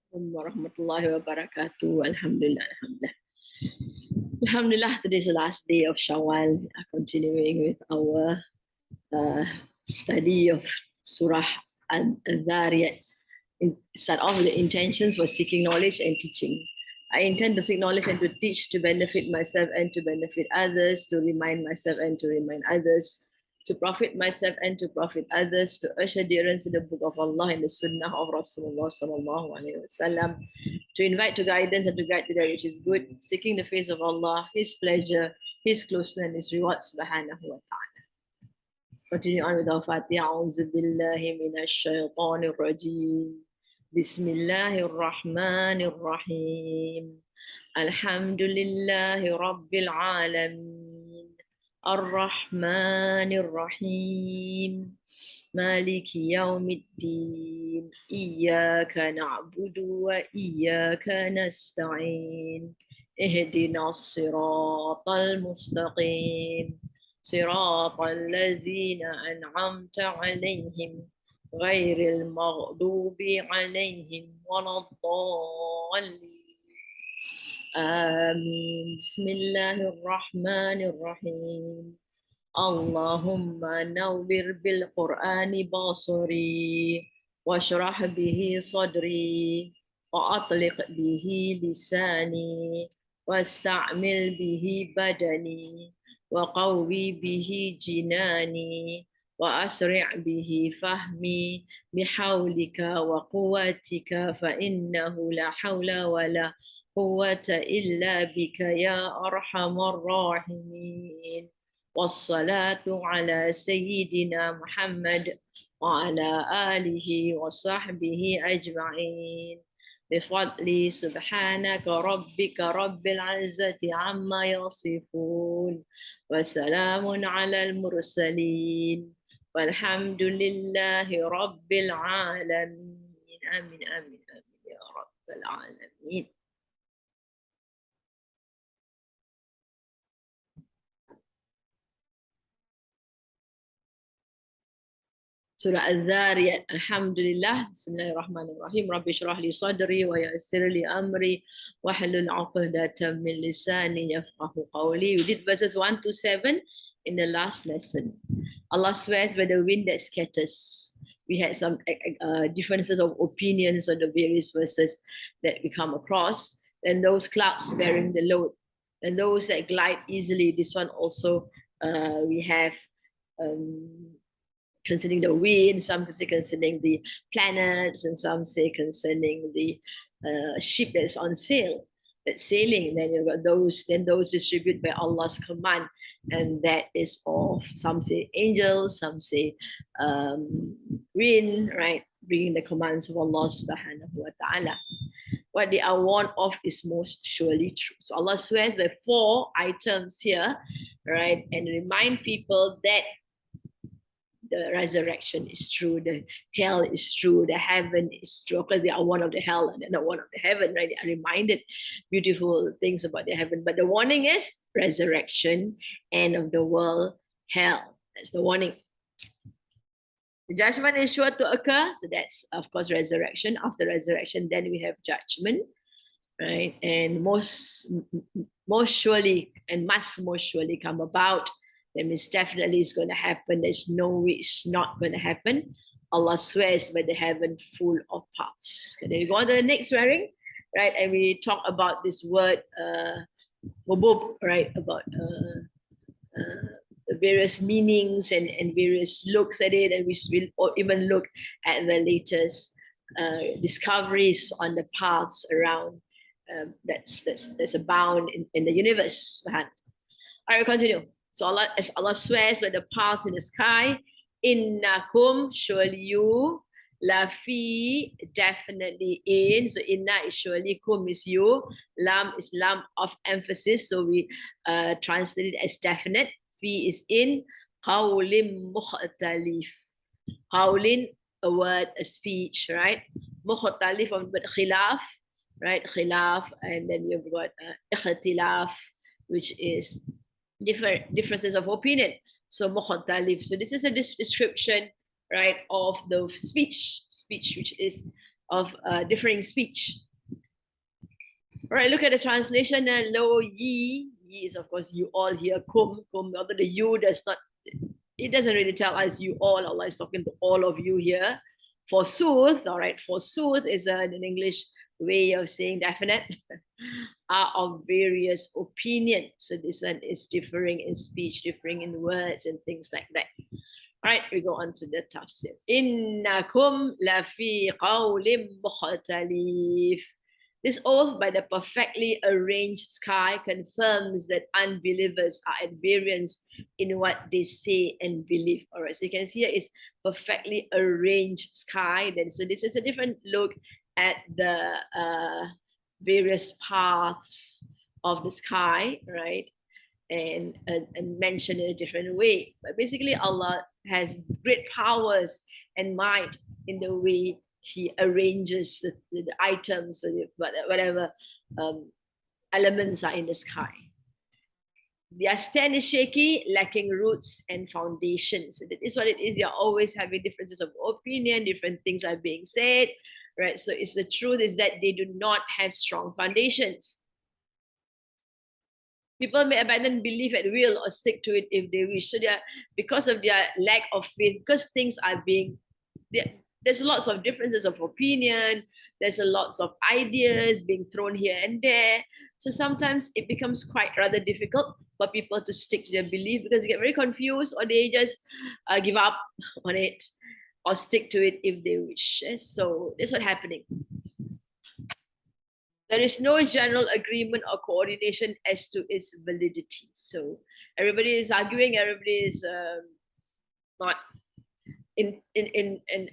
Warahmatullahi wabarakatuh. Alhamdulillah, alhamdulillah. Alhamdulillah, today is the last day of Shawwal. We are continuing with our study of Surah Al-Dhariyat. Start off with the intentions for seeking knowledge and teaching. I intend to seek knowledge and to teach, to benefit myself and to benefit others, to remind myself and to remind others, to profit myself and to profit others, to urge adherence to the book of Allah and the sunnah of Rasulullah sallallahu alaihi wasallam, to invite to guidance and to guide to that which is good, seeking the face of Allah, His pleasure, His closeness, and His reward, subhanahu wa ta'ala. Continue on with our Fatiha. A'udhu billahi minash shaitanir rajim. Bismillahir rahmanir rahim. Alhamdulillahi rabbil alamin. Ar-Rahmanir Rahim. Maliki yawmiddin. Iyyaka na'budu wa iyyaka nasta'in. Ihdinas siratal mustaqim. صراط الذين أنعمت عليهم غير المغضوب عليهم ولا الضالين آمين بسم الله الرحمن الرحيم اللهم نور بالقرآن بصري واشرح به صدري وأطلق به لساني واستعمل به بدني وقوي به جناني وأسرع به فهمي بحولك وقوتك فإنه لا حول ولا قوة إلا بك يا أرحم الراحمين والصلاة على سيدنا محمد وعلى آله وصحبه أجمعين بفضل سبحانك ربك رب العزة عما يصفون وسلام على المرسلين والحمد لله رب العالمين آمين آمين آمين يا رب العالمين. Surah Al-Dhariyat. Alhamdulillah. Bismillahirrahmanirrahim. Rabbi shrah li sadri wa yassir li amri wa halul 'uqdatam min lisani yafqahu qawli. We did verses 1 to 7 in the last lesson. Allah swears by the wind that scatters. We had some differences of opinions on the various verses that we come across. And those clouds bearing the load. And those that glide easily. This one also we have concerning the wind, some say concerning the planets, and some say concerning the ship that's on sail, that's sailing. Then you've got those, then those distributed by Allah's command, and that is of, some say angels, some say wind, right? Bringing the commands of Allah subhanahu wa ta'ala. What they are warned of is most surely true. So Allah swears by 4 items here, right? And remind people that the resurrection is true, the hell is true, the heaven is true, because they are one of the hell and they're not one of the heaven, right? They are reminded beautiful things about the heaven. But the warning is resurrection, end of the world, hell. That's the warning. The judgment is sure to occur. So that's, of course, resurrection. After resurrection, then we have judgment, right? And most surely and must most surely come about. That means definitely it's going to happen. There's no way it's not going to happen. Allah swears by the heaven full of paths. Okay, then we go on to the next swearing, right? And we talk about this word, wabub, right? About the various meanings and various looks at it. And we will even look at the latest discoveries on the paths around that's abound in the universe. All right, we continue. So Allah, as Allah swears by the paths in the sky, innakum, surely you, lafi, definitely in. So inna is surely, kum is you, lam is lam of emphasis. So we translate it as definite. Fi is in, qawlim mukhtalif. Qawlin, a word, a speech, right? Mukhtalif of the khilaf, right? Khilaf, and then you've got ikhtilaf, which is differences of opinion. So mukhtalif. So this is a description, right, of the speech, which is of differing speech. All right, look at the translation. Lo ye, ye is of course you all here. Kum, although the you does not, it doesn't really tell us you all. Allah is talking to all of you here. Forsooth, all right, forsooth is an English way of saying definite, are of various opinions. So this one is differing in speech, differing in words, and things like that. All right, we go on to the tafsir. Innakum lafi qawlim mukhtalif. This oath by the perfectly arranged sky confirms that unbelievers are at variance in what they say and believe. All right, so you can see here is perfectly arranged sky. Then, so this is a different look at the various paths of the sky, right? And mentioned in a different way. But basically, Allah has great powers and might in the way He arranges the items, whatever elements are in the sky. Their stand is shaky, lacking roots and foundations. That is what it is. You're always having differences of opinion, different things are being said, right? So it's the truth is that they do not have strong foundations. People may abandon belief at will or stick to it if they wish. So because of their lack of faith, because things are being, there's lots of differences of opinion, there's a lots of ideas being thrown here and there. So sometimes it becomes quite rather difficult for people to stick to their belief because they get very confused or they just give up on it or stick to it if they wish. So that's what's happening. There is no general agreement or coordination as to its validity. So everybody is arguing, everybody is not in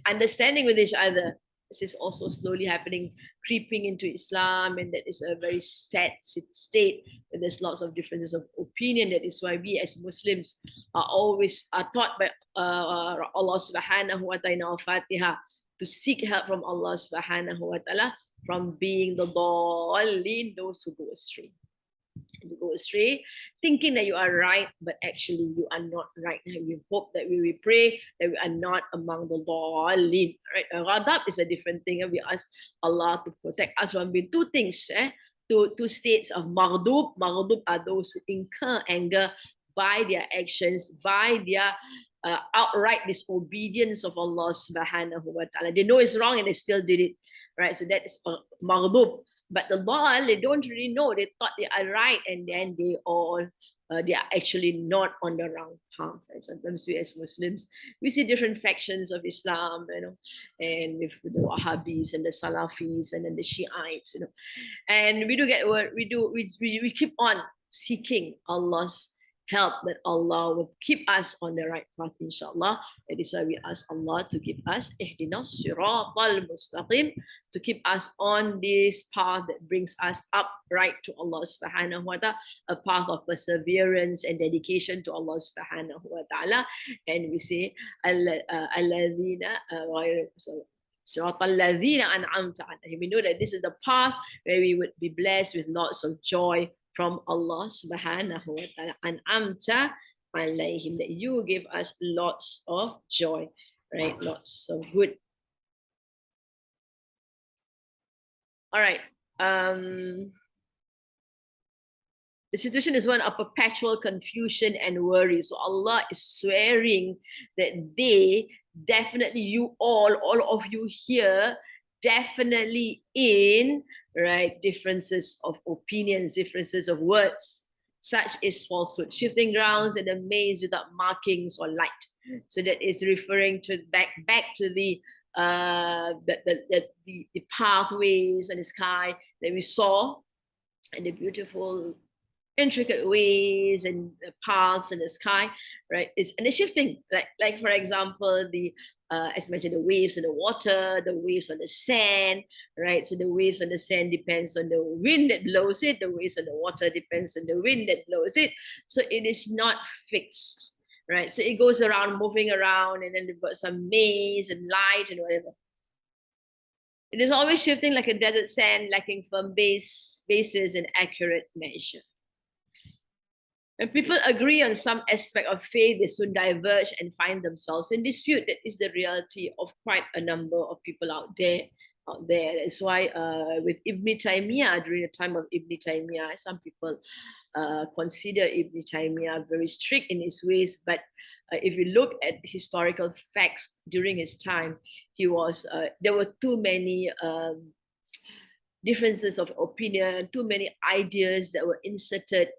understanding with each other. This is also slowly happening, creeping into Islam, and that is a very sad state where there's lots of differences of opinion. That is why we as Muslims are taught by Allah subhanahu wa ta'ala in our Fatiha to seek help from Allah subhanahu wa ta'ala from being the dallin, those who go astray. And you go astray, thinking that you are right, but actually you are not right. And we hope that we pray that we are not among the dallin. Right? Ghadab is a different thing. And we ask Allah to protect us from being two things. Two states of maghdub. Maghdub are those who incur anger by their actions, by their outright disobedience of Allah subhanahu wa ta'ala. They know it's wrong and they still did it. Right, so that is maghdub. But the dal, they don't really know. They thought they are right, and then they are actually not on the wrong path. And sometimes we as Muslims, we see different factions of Islam, and with the Wahhabis and the Salafis and then the Shiites, and we keep on seeking Allah's help, that Allah will keep us on the right path, inshallah. That is why we ask Allah to keep us ihdinas siratal mustaqim, to keep us on this path that brings us up right to Allah subhanahu wa ta'ala, a path of perseverance and dedication to Allah subhanahu wa ta'ala. And we say alladhina siratal ladhina an'amta alayhim. We know that this is the path where we would be blessed with lots of joy from Allah subhanahu wa ta'ala. An'amta alayhim, that you give us lots of joy, right? Lots of good. All right. The situation is one of perpetual confusion and worry. So Allah is swearing that they definitely, you all of you here, definitely in, right, differences of opinions, differences of words. Such is falsehood, shifting grounds and a maze without markings or light. So that is referring to back to the pathways in the sky that we saw, and the beautiful intricate ways and the paths in the sky, right? And it's shifting, like for example, the as mentioned, the waves in the water, the waves on the sand, right? So the waves on the sand depends on the wind that blows it. The waves on the water depends on the wind that blows it. So it is not fixed, right? So it goes around, moving around, and then they've got some maze and light and whatever. It is always shifting like a desert sand, lacking firm bases and accurate measure. When people agree on some aspect of faith, they soon diverge and find themselves in dispute. That is the reality of quite a number of people out there. out there. That's why with Ibn Taymiyyah, during the time of Ibn Taymiyyah, some people consider Ibn Taymiyyah very strict in his ways, but if you look at historical facts during his time, he was there were too many differences of opinion, too many ideas that were inserted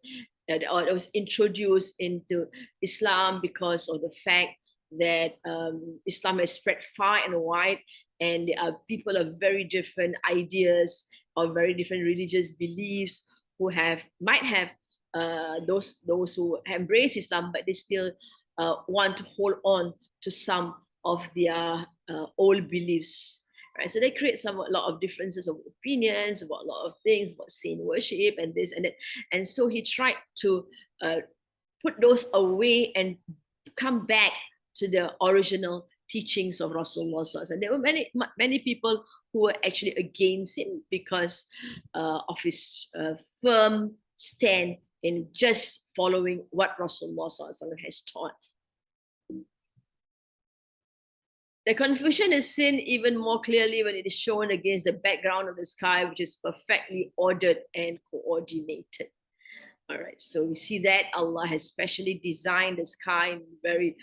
or that was introduced into Islam because of the fact that Islam has spread far and wide, and there are people of very different ideas or very different religious beliefs who might have those who embrace Islam, but they still want to hold on to some of their old beliefs. Right, so they create a lot of differences of opinions about a lot of things about saint worship and this and that, and so he tried to put those away and come back to the original teachings of Rasulullah. And there were many people who were actually against him because of his firm stand in just following what Rasulullah has taught. The confusion is seen even more clearly when it is shown against the background of the sky, which is perfectly ordered and coordinated. All right, so we see that Allah has specially designed the sky in very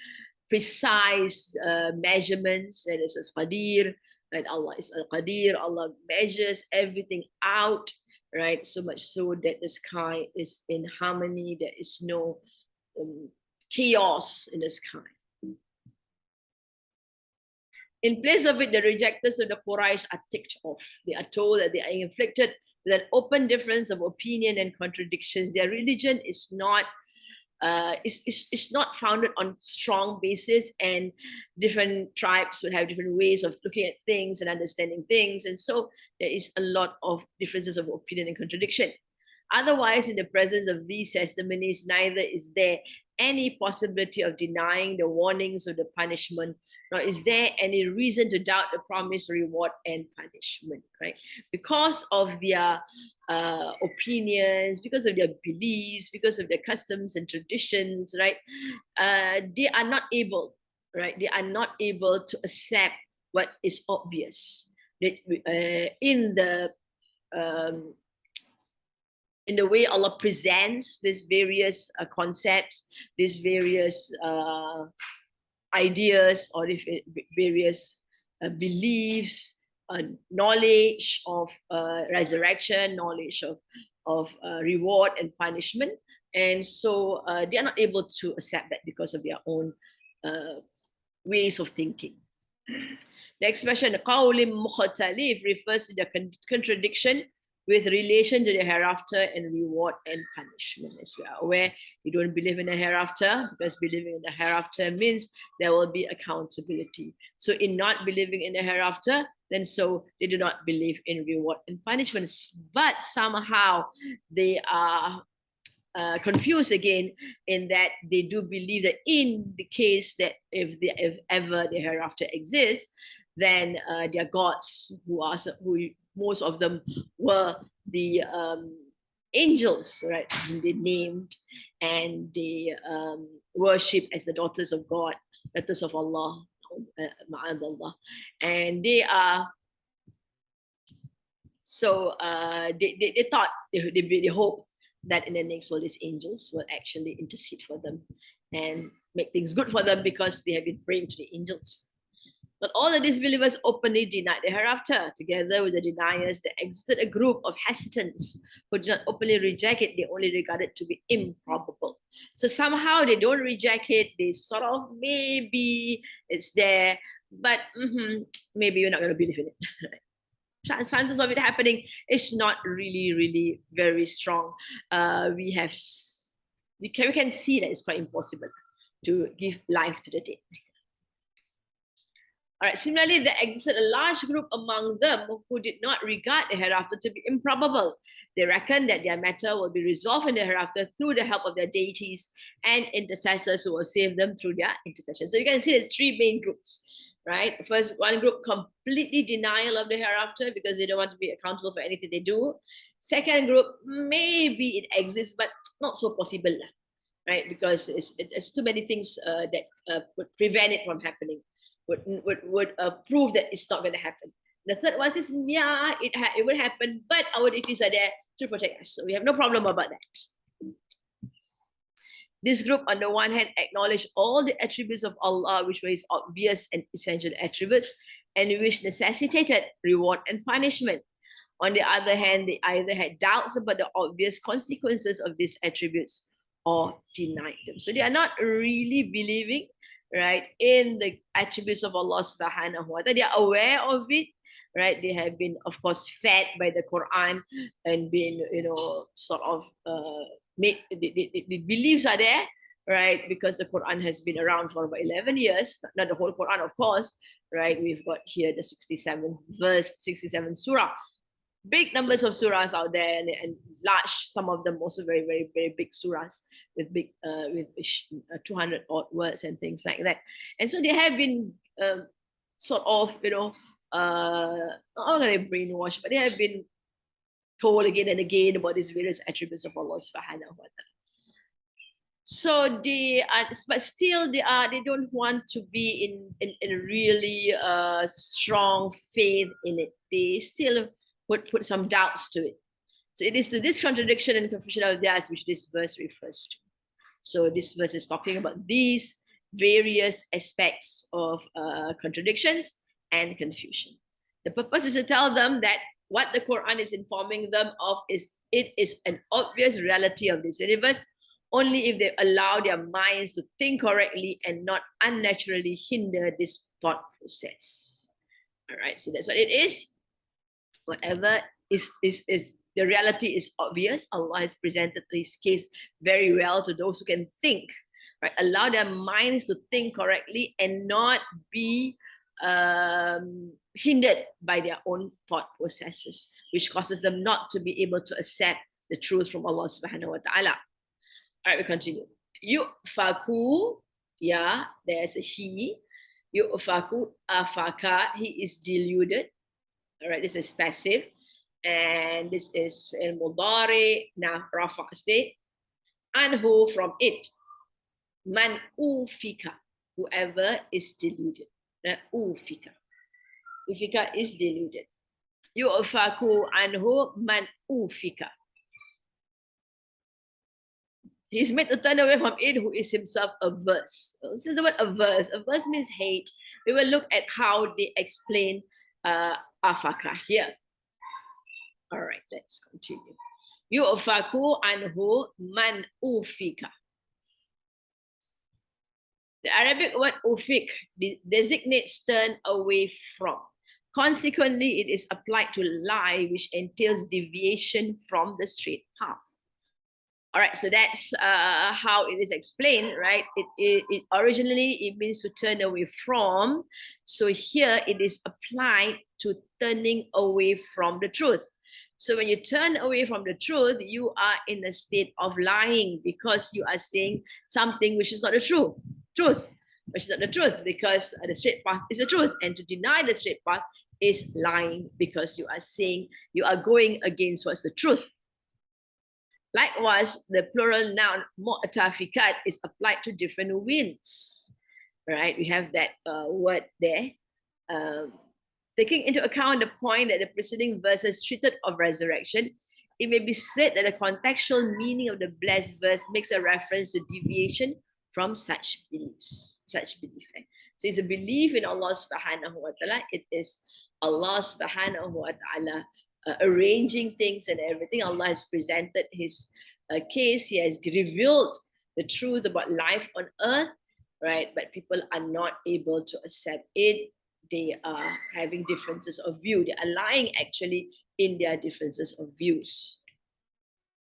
precise measurements, and it's Qadir, right? Allah is Al-Qadir, Allah measures everything out, right? So much so that the sky is in harmony, there is no chaos in the sky. In place of it, the rejectors of the Quraysh are ticked off. They are told that they are inflicted with an open difference of opinion and contradictions. Their religion is not founded on strong basis, and different tribes would have different ways of looking at things and understanding things. And so there is a lot of differences of opinion and contradiction. Otherwise, in the presence of these testimonies, neither is there any possibility of denying the warnings of the punishment, nor is there any reason to doubt the promised reward and punishment, right? Because of their opinions, because of their beliefs, because of their customs and traditions, right? They are not able, right? They are not able to accept what is obvious. That in the way Allah presents these various concepts, these various ideas, or various beliefs, knowledge of resurrection, knowledge of reward and punishment. And so they are not able to accept that because of their own ways of thinking. The expression قَوْلٍ مُخْتَلِفٍ refers to the contradiction with relation to the hereafter and reward and punishment. As we are aware, we don't believe in the hereafter, because believing in the hereafter means there will be accountability. So in not believing in the hereafter, then so they do not believe in reward and punishments. But somehow they are confused again, in that they do believe that in the case that if ever the hereafter exists, then their gods, who most of them were the angels, right? They named and they worship as the daughters of God, daughters of Allah, and they are. So they thought, they hope that in the next world, these angels will actually intercede for them and make things good for them, because they have been praying to the angels. But all the disbelievers openly denied the hereafter. Together with the deniers, there existed a group of hesitants who did not openly reject it. They only regard it to be improbable. So somehow they don't reject it. They sort of, maybe it's there, but maybe you're not going to believe in it. Chances of it happening is not really very strong. We can see that it's quite impossible to give life to the dead. All right. Similarly, there existed a large group among them who did not regard the hereafter to be improbable. They reckoned that their matter will be resolved in the hereafter through the help of their deities and intercessors who will save them through their intercession. So you can see there's three main groups, right? First, one group, completely denial of the hereafter because they don't want to be accountable for anything they do. Second group, maybe it exists, but not so possible, right? Because it's too many things that would prevent it from happening. Would prove that it's not going to happen. The third one is, yeah, it will happen, but our deities are there to protect us. So we have no problem about that. This group, on the one hand, acknowledged all the attributes of Allah, which were his obvious and essential attributes, and which necessitated reward and punishment. On the other hand, they either had doubts about the obvious consequences of these attributes or denied them. So they are not really believing, right, in the attributes of Allah subhanahu wa ta'ala. They are aware of it, right? They have been, of course, fed by the Quran and been, sort of made, the beliefs are there, right? Because the Quran has been around for about 11 years, not the whole Quran, of course, right? We've got here the 67 verse, 67 surah. Big numbers of surahs out there, and large, some of them also very, very, very big surahs with big, with 200 odd words and things like that. And so they have been sort of, I'm not going to brainwash, but they have been told again and again about these various attributes of Allah subhanahu wa ta'ala. So they are, but still they don't want to be in a really strong faith in it. They still put some doubts to it. So it is to this contradiction and confusion of theirs which this verse refers to. So this verse is talking about these various aspects of contradictions and confusion. The purpose is to tell them that what the Quran is informing them of is it is an obvious reality of this universe only if they allow their minds to think correctly and not unnaturally hinder this thought process. All right, so that's what it is. Whatever is the reality is obvious. Allah has presented this case very well to those who can think, right? Allow their minds to think correctly and not be hindered by their own thought processes, which causes them not to be able to accept the truth from Allah subhanahu wa ta'ala. All right, we continue. Yu'faku, yeah, there's a he. Yu'faku, afaka, he is deluded. All right, this is passive. And this is fi'il mudari, now rafa state. Anhu, from it. Man ufika, whoever is deluded. Ufika. Ufika is deluded. Yu'faku anhu man ufika. He's made to turn away from it who is himself averse. This is the word averse. Averse means hate. We will look at how they explain afaka here. All right, let's continue. Yu'faku anhu man ufika. The Arabic word ufik designates turn away from. Consequently, it is applied to lie, which entails deviation from the straight path. All right, so that's how it is explained, right? It originally it means to turn away from. So here it is applied to turning away from the truth. So when you turn away from the truth, you are in a state of lying because you are saying something which is not the truth, which is not the truth, because the straight path is the truth, and to deny the straight path is lying because you are saying you are going against what's the truth. Likewise, the plural noun mu'tafikat is applied to different winds, right? We have that word there. Taking into account the point that the preceding verses treated of resurrection, it may be said that the contextual meaning of the blessed verse makes a reference to deviation from such beliefs, such belief. So it's a belief in Allah subhanahu wa ta'ala. It is Allah subhanahu wa ta'ala arranging things and everything. Allah has presented his case. He has revealed the truth about life on earth, right? But people are not able to accept it. They are having differences of view. They are lying actually in their differences of views.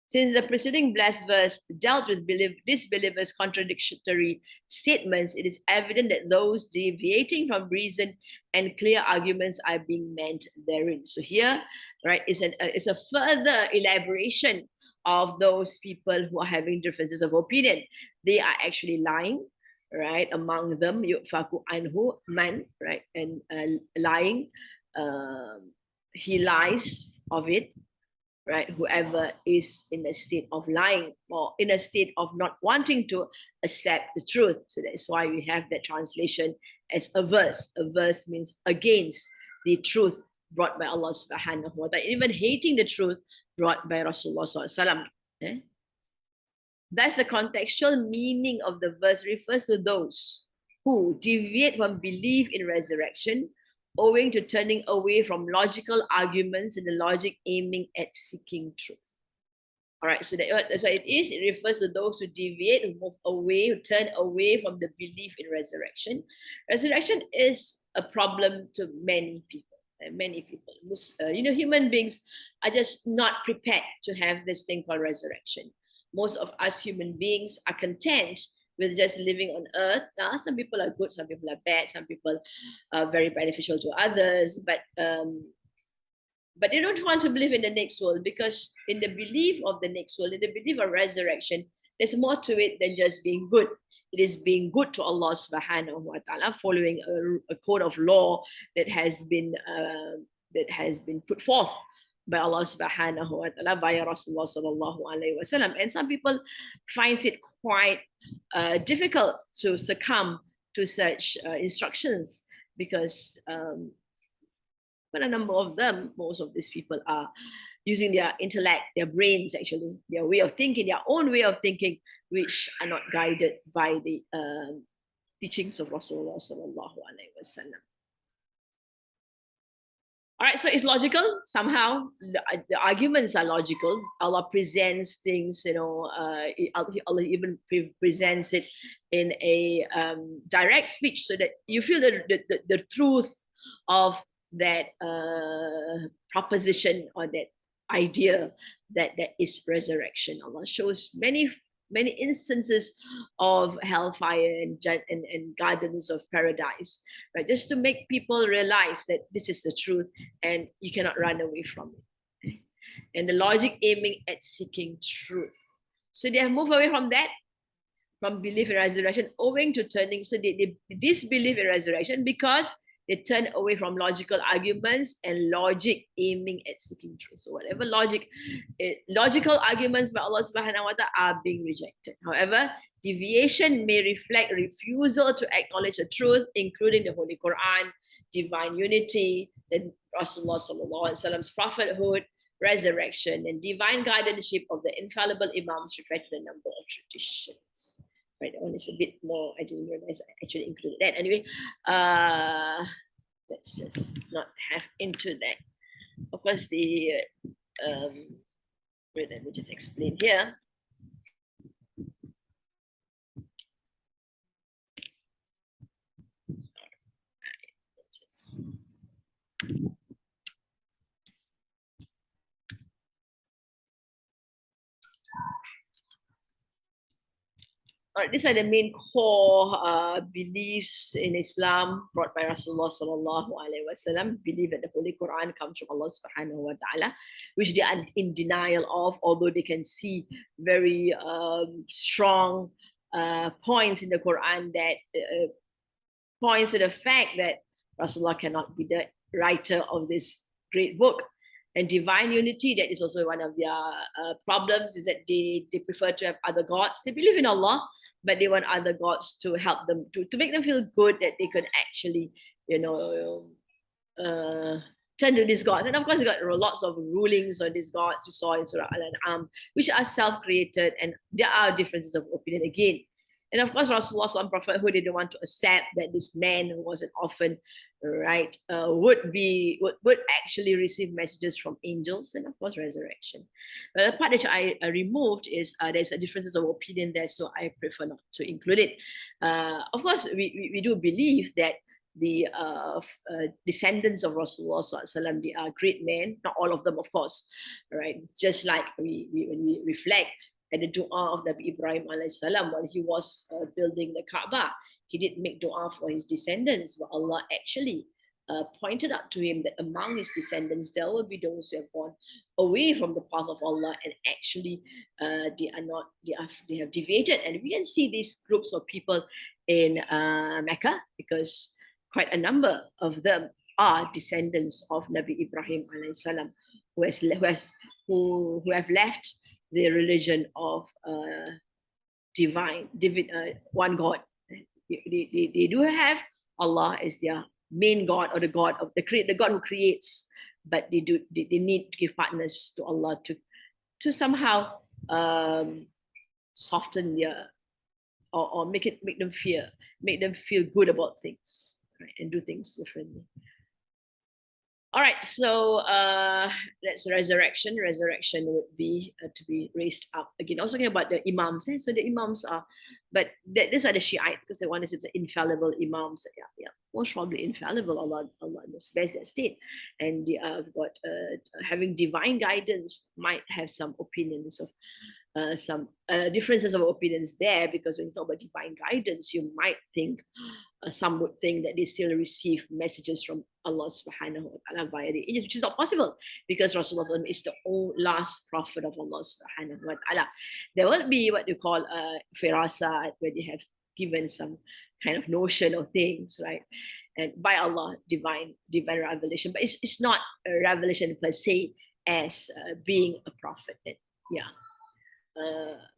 Since the preceding blessed verse dealt with disbelievers' contradictory statements, it is evident that those deviating from reason and clear arguments are being meant therein. So here, right, is a further elaboration of those people who are having differences of opinion. They are actually lying, right? Among them, yufaku anhu man, right, and lying. He lies of it. Right, whoever is in a state of lying or in a state of not wanting to accept the truth. So that's why we have that translation as averse. Averse means against the truth brought by Allah subhanahu wa ta'ala, even hating the truth brought by Rasulullah sallallahu alaihi wasallam. Thus, the contextual meaning of the verse refers to those who deviate from belief in resurrection owing to turning away from logical arguments and the logic aiming at seeking truth. All right, so that's what it is. It refers to those who deviate, who move away, who turn away from the belief in resurrection. Resurrection is a problem to many people. Many people, human beings are just not prepared to have this thing called resurrection. Most of us human beings are content with just living on earth. Now, some people are good, some people are bad, some people are very beneficial to others, but they don't want to believe in the next world, because in the belief of the next world, in the belief of resurrection, there's more to it than just being good. It is being good to Allah subhanahu wa ta'ala, following a code of law that has been put forth by Allah subhanahu wa ta'ala via Rasulullah sallallahu alaihi wasallam. And some people finds it quite difficult to succumb to such instructions, because but a number of them, most of these people are using their intellect, their brains, actually, their way of thinking, their own way of thinking, which are not guided by the teachings of Rasulullah sallallahu alaihi wasallam. All right, so it's logical somehow. The arguments are logical. Allah presents things, Allah even presents it in a direct speech, so that you feel the truth of that proposition or that idea that is resurrection. Allah shows many instances of hellfire and gardens of paradise, right? Just to make people realize that this is the truth and you cannot run away from it. And the logic aiming at seeking truth. So they have moved away from that, from belief in resurrection, owing to turning. So they disbelieve in resurrection because they turn away from logical arguments and logic aiming at seeking truth. So whatever logical arguments by Allah subhanahu wa ta'ala are being rejected. However, deviation may reflect refusal to acknowledge the truth, including the Holy Quran, divine unity, the Rasulullah sallallahu alaihi wasallam's prophethood, resurrection, and divine guardianship of the infallible imams, referred to the number of traditions. Right, that one is a bit more, I didn't realize I actually included that. Anyway, let's just not have into that. Of course, wait, let me just explain here. These are the main core beliefs in Islam brought by Rasulullah sallallahu alaihi wasallam. Believe that the Holy Quran comes from Allah subhanahu wa ta'ala, which they are in denial of, although they can see very strong points in the Quran that points to the fact that Rasulullah cannot be the writer of this great book. And divine unity, that is also one of their problems, is that they prefer to have other gods. They believe in Allah, but they want other gods to help them, to make them feel good that they could actually, turn to these gods. And of course, they got lots of rulings on these gods we saw in Surah Al-An'am, which are self-created, and there are differences of opinion again. And of course, Rasulullah, some prophet who didn't want to accept that this man who was an orphan, right, would actually receive messages from angels, and of course resurrection. But the part that I removed is there's a differences of opinion there, so I prefer not to include it. Of course, we do believe that the descendants of Rasulullah SAW, they are great men, not all of them, of course, right? Just like when we reflect at the dua of Nabi Ibrahim alayhi salam while he was building the Kaaba, he did make dua for his descendants, but Allah actually pointed out to him that among his descendants there will be those who have gone away from the path of Allah, and actually they have deviated. And we can see these groups of people in Mecca, because quite a number of them are descendants of Nabi Ibrahim alayhi salam, who have left the religion of one God. They do have Allah as their main God, or the God who creates, but they need to give partners to Allah to somehow soften their or make them feel good about things, right, and do things differently. All right, so that's resurrection. Resurrection would be to be raised up again. I was talking about the imams. So the imams are, but these are the Shiite because the one is the infallible imams. Yeah, most probably infallible. Allah knows best their state, and they have got having divine guidance. Might have some opinions of some differences of opinions there, because when you talk about divine guidance, you might think some would think that they still receive messages from Allah subhanahu wa ta'ala via the angels, which is not possible because Rasulullah is the last prophet of Allah subhanahu wa ta'ala. There will be what you call firasat, where they have given some kind of notion of things, right? And by Allah, divine revelation. But it's not a revelation per se as being a prophet. Yeah.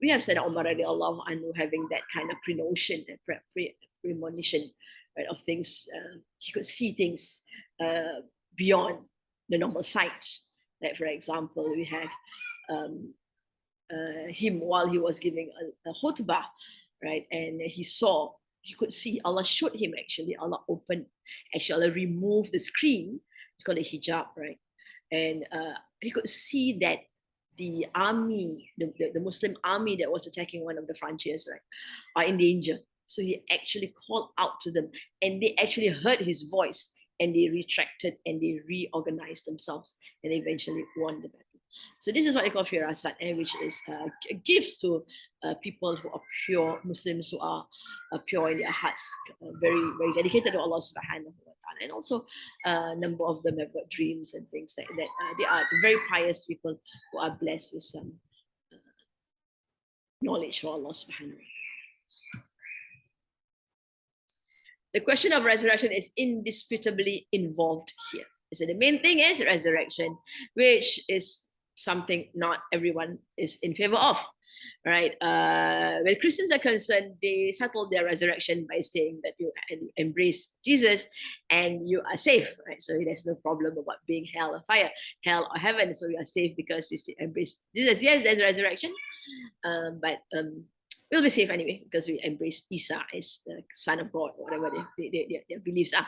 We have said Umar radiallahu anhu having that kind of pre-notion and premonition, right, of things. He could see things beyond the normal sight. Like, for example, we have him while he was giving a khutbah, right, and he could see, Allah showed him actually, Allah removed the screen, it's called a hijab, right, and he could see that the army, the Muslim army that was attacking one of the frontiers, right, are in danger. So he actually called out to them, and they actually heard his voice, and they retracted and they reorganized themselves, and eventually won the battle. So this is what they call firasat, which is gifts to people who are pure Muslims, who are pure in their hearts, very very dedicated to Allah subhanahu wa ta'ala. And also a number of them have got dreams and things like that. They are very pious people who are blessed with some knowledge from Allah subhanahu wa ta'ala. The question of resurrection is indisputably involved here. So the main thing is resurrection, which is something not everyone is in favor of, right? When Christians are concerned, they settle their resurrection by saying that you embrace Jesus and you are safe, right? So there's no problem about being hell or fire, hell or heaven. So you are safe because you embrace Jesus. Yes, there's resurrection, but we'll be safe anyway because we embrace Isa as the Son of God, or whatever their beliefs are.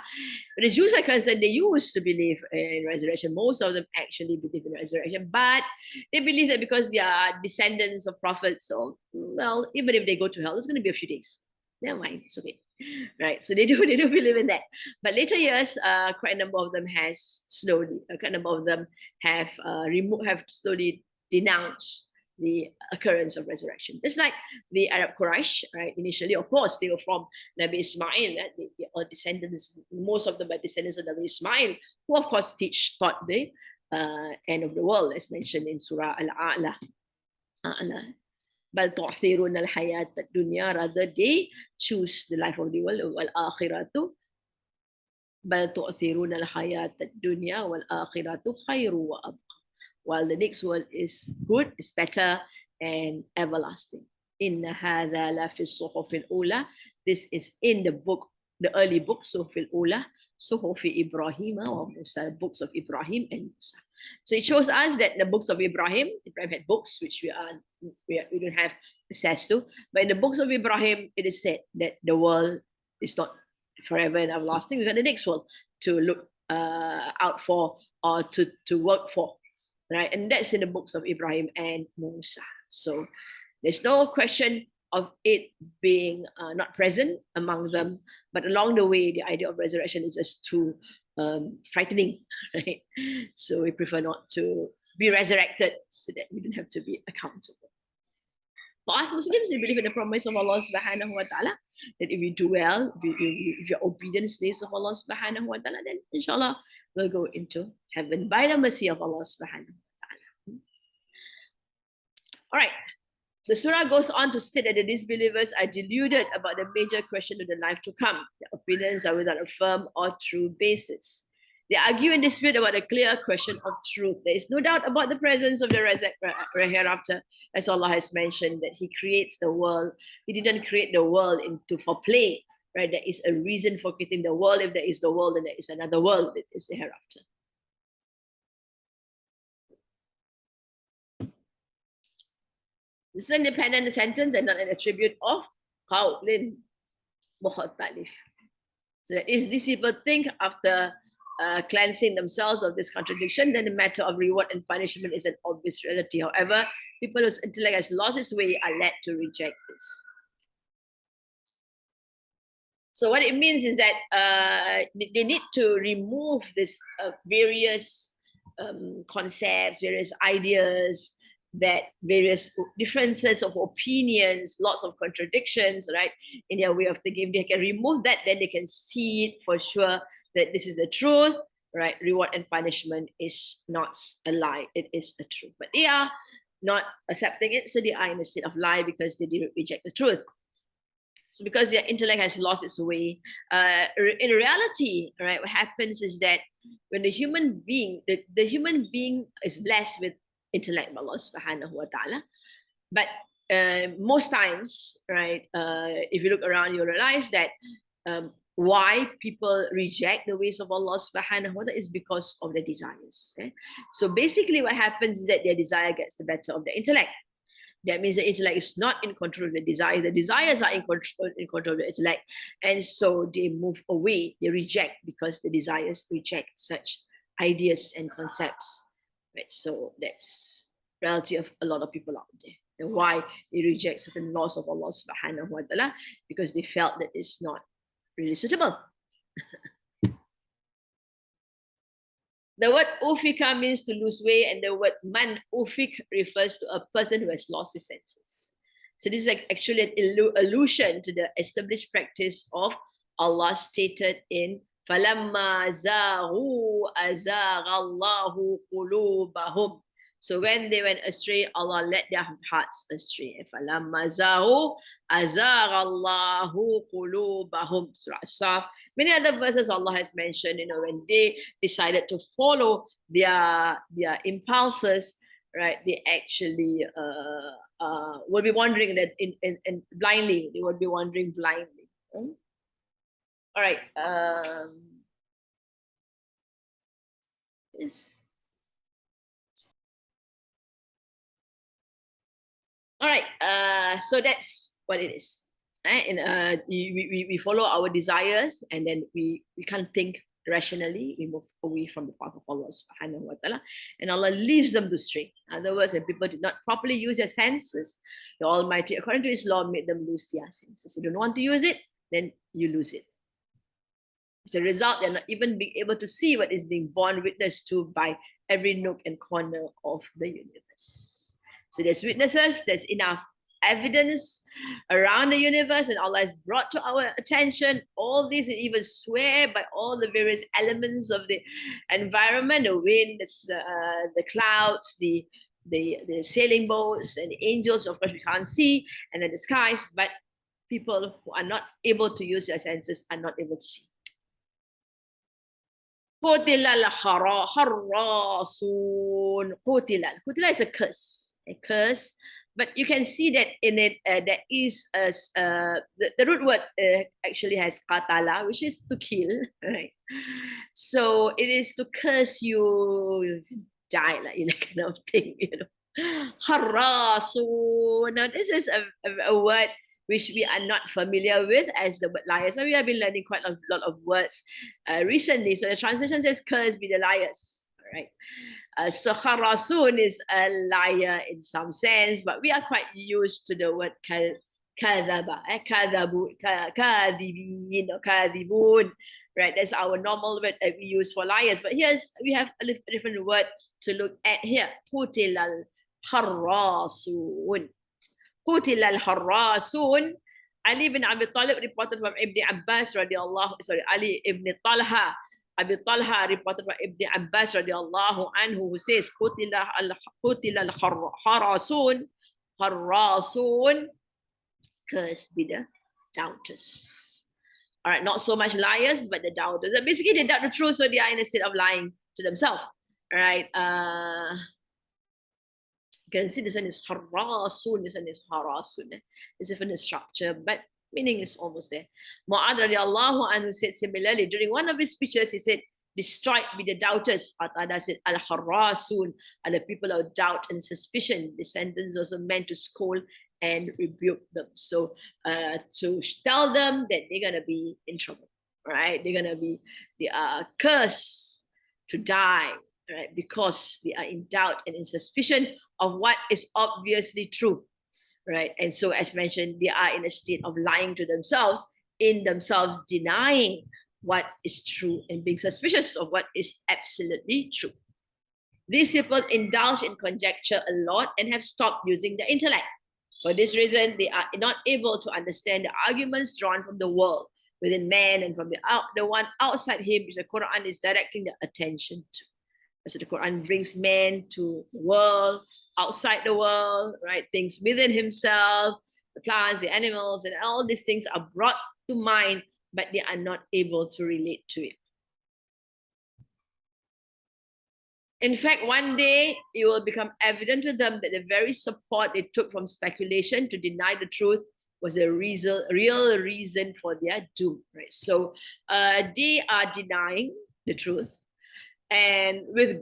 But the Jews are concerned, they used to believe in resurrection. Most of them actually believe in resurrection, but they believe that because they are descendants of prophets, so, well, even if they go to hell, it's going to be a few days. Never mind, it's okay. Right, so they do believe in that. But later years, quite a number of them have slowly denounced the occurrence of resurrection. It's like the Arab Quraysh, right? Initially, of course, they were from Nabi Ismail. Right? They are descendants, most of them are descendants of Nabi Ismail, who of course taught the end of the world, as mentioned in Surah Al-A'la. بل تؤثرون الحياة الدنيا, rather they choose the life of the world. والآخرة بل تؤثرون الحياة الدنيا والآخرة خير وأبقى, while the next world is good, is better and everlasting. إن هذا لفي الصحف الأولى, this is in the book, the early book, صحف الأولى, صحف إبراهيم وموسى, books of Ibrahim and Musa. So it shows us that the books of Ibrahim had books which we don't have access to, but in the books of Ibrahim, it is said that the world is not forever and everlasting. We got the next world to look out for, or to work for, right? And that's in the books of Ibrahim and Musa. So there's no question of it being not present among them, but along the way, the idea of resurrection is just too frightening, right? So we prefer not to be resurrected so that we don't have to be accountable. For us Muslims, we believe in the promise of Allah subhanahu wa ta'ala, that if you do well, if you're obedient slaves of Allah subhanahu wa ta'ala, then inshallah we'll go into heaven by the mercy of Allah subhanahu wa ta'ala. All right. The surah goes on to state that the disbelievers are deluded about the major question of the life to come. Their opinions are without a firm or true basis. They argue and dispute about a clear question of truth. There is no doubt about the presence of the hereafter, as Allah has mentioned, that He creates the world. He didn't create the world for play, right? There is a reason for creating the world. If there is the world, then there is another world. It is the hereafter. This is an independent sentence and not an attribute of qawlin mukhtalif. So is these people think after cleansing themselves of this contradiction, then the matter of reward and punishment is an obvious reality. However, people whose intellect has lost its way are led to reject this. So what it means is that they need to remove this various concepts, various ideas, that various differences of opinions, lots of contradictions, right, in their way of thinking. If they can remove that, then they can see it for sure that this is the truth, right? Reward and punishment is not a lie, it is the truth. But they are not accepting it, so they are in a state of lie because they didn't reject the truth. So because their intellect has lost its way, in reality, right, what happens is that when the human being is blessed with intellect by Allah subhanahu wa ta'ala, but most times, right, if you look around, you realize that why people reject the ways of Allah subhanahu wa ta'ala is because of their desires. So basically what happens is that their desire gets the better of their intellect. That means the intellect is not in control of the desire. The desires are in control of the intellect. And so they move away, they reject because the desires reject such ideas and concepts. Right? So that's the reality of a lot of people out there. And why they reject certain laws of Allah subhanahu wa ta'ala, because they felt that it's not really suitable. The word ufika means to lose weight, and the word man ufik refers to a person who has lost his senses. So this is actually an allusion to the established practice of Allah stated in فَلَمَّا زَاغُوا أَزَاغَ اللَّهُ قُلُوبَهُم. So when they went astray, Allah led their hearts astray. فَلَمَّا زَاغُوا أَزَاغَ اللَّهُ قُلُوبَهُم. Surah As-Saf. Many other verses Allah has mentioned, when they decided to follow their impulses, right, they actually will be wandering that in blindly. They will be wandering blindly. All right. Yes. All right. So that's what it is. Right? And we follow our desires, and then we can't think rationally. We move away from the path of Allah subhanahu wa ta'ala, and Allah leaves them to stray. In other words, when people did not properly use their senses, the Almighty, according to His law, made them lose their senses. You don't want to use it, then you lose it. As a result, they're not even being able to see what is being borne witness to by every nook and corner of the universe. So there's witnesses, there's enough evidence around the universe, and Allah has brought to our attention all these, and even swear by all the various elements of the environment, the wind, the clouds, the sailing boats, and the angels, of course, we can't see, and then the skies, but people who are not able to use their senses are not able to see. Qutila al-harrasun. Qutila is a curse, but you can see that in it there is the root word actually has qatala, which is to kill, right? So it is to curse you die, like kind of thing, Harrasun. Now this is a word which we are not familiar with as the word liars. So we have been learning quite a lot of words recently. So the translation says, "Cursed be the liars." All right. So Kharasun is a liar in some sense, but we are quite used to the word kadhaba, kadhibin, or kadhibun. Right. That's our normal word that we use for liars. But we have a different word to look at here. Qutil al-harrasun. Qutil al-harrasun. Ali bin Abi Talib reported from Ibn Abbas radiallahu, Ali ibn Talha, Abi Talha reported from Ibn Abbas radiallahu anhu, who says, Qutila al-harrasun, harrasun, cursed be the doubters. All right, not so much liars, but the doubters. Basically, they doubt the truth, so they are in a state of lying to themselves. All right. You can see this one is harasun, this one is harasun. It's different structure, but meaning is almost there. Mu'adh radiallahu anhu said similarly, during one of his speeches, he said, destroyed be the doubters. Qatada said, Al-Harasun are the people of doubt and suspicion. The sentence also meant to scold and rebuke them. So to tell them that they're going to be in trouble, right? They're going to be, they are cursed to die, right? Because they are in doubt and in suspicion of what is obviously true, right? And so, as mentioned, they are in a state of lying to themselves, in themselves denying what is true and being suspicious of what is absolutely true. These people indulge in conjecture a lot and have stopped using their intellect. For this reason, they are not able to understand the arguments drawn from the world within man and from the one outside him, which the Quran is directing their attention to. So the Quran brings man to the world, outside the world, right? Things within himself, the plants, the animals, and all these things are brought to mind, but they are not able to relate to it. In fact, one day it will become evident to them that the very support they took from speculation to deny the truth was a real reason for their doom, right? So they are denying the truth, and with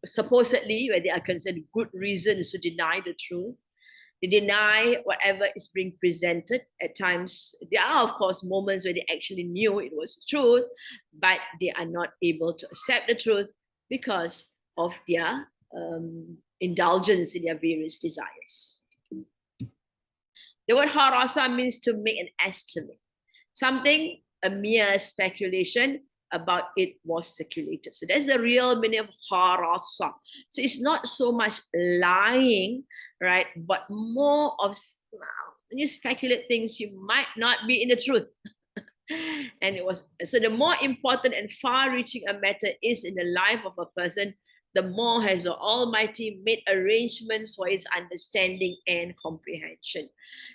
supposedly, where they are concerned, good reasons to deny the truth. They deny whatever is being presented. At times, there are, of course, moments where they actually knew it was the truth, but they are not able to accept the truth because of their indulgence in their various desires. The word harasa means to make an estimate. Something, a mere speculation about it was circulated. So that's the real meaning of harasa. So it's not so much lying, right? But more of, when you speculate things, you might not be in the truth. And it was, so the more important and far-reaching a matter is in the life of a person, the more has the Almighty made arrangements for its understanding and comprehension.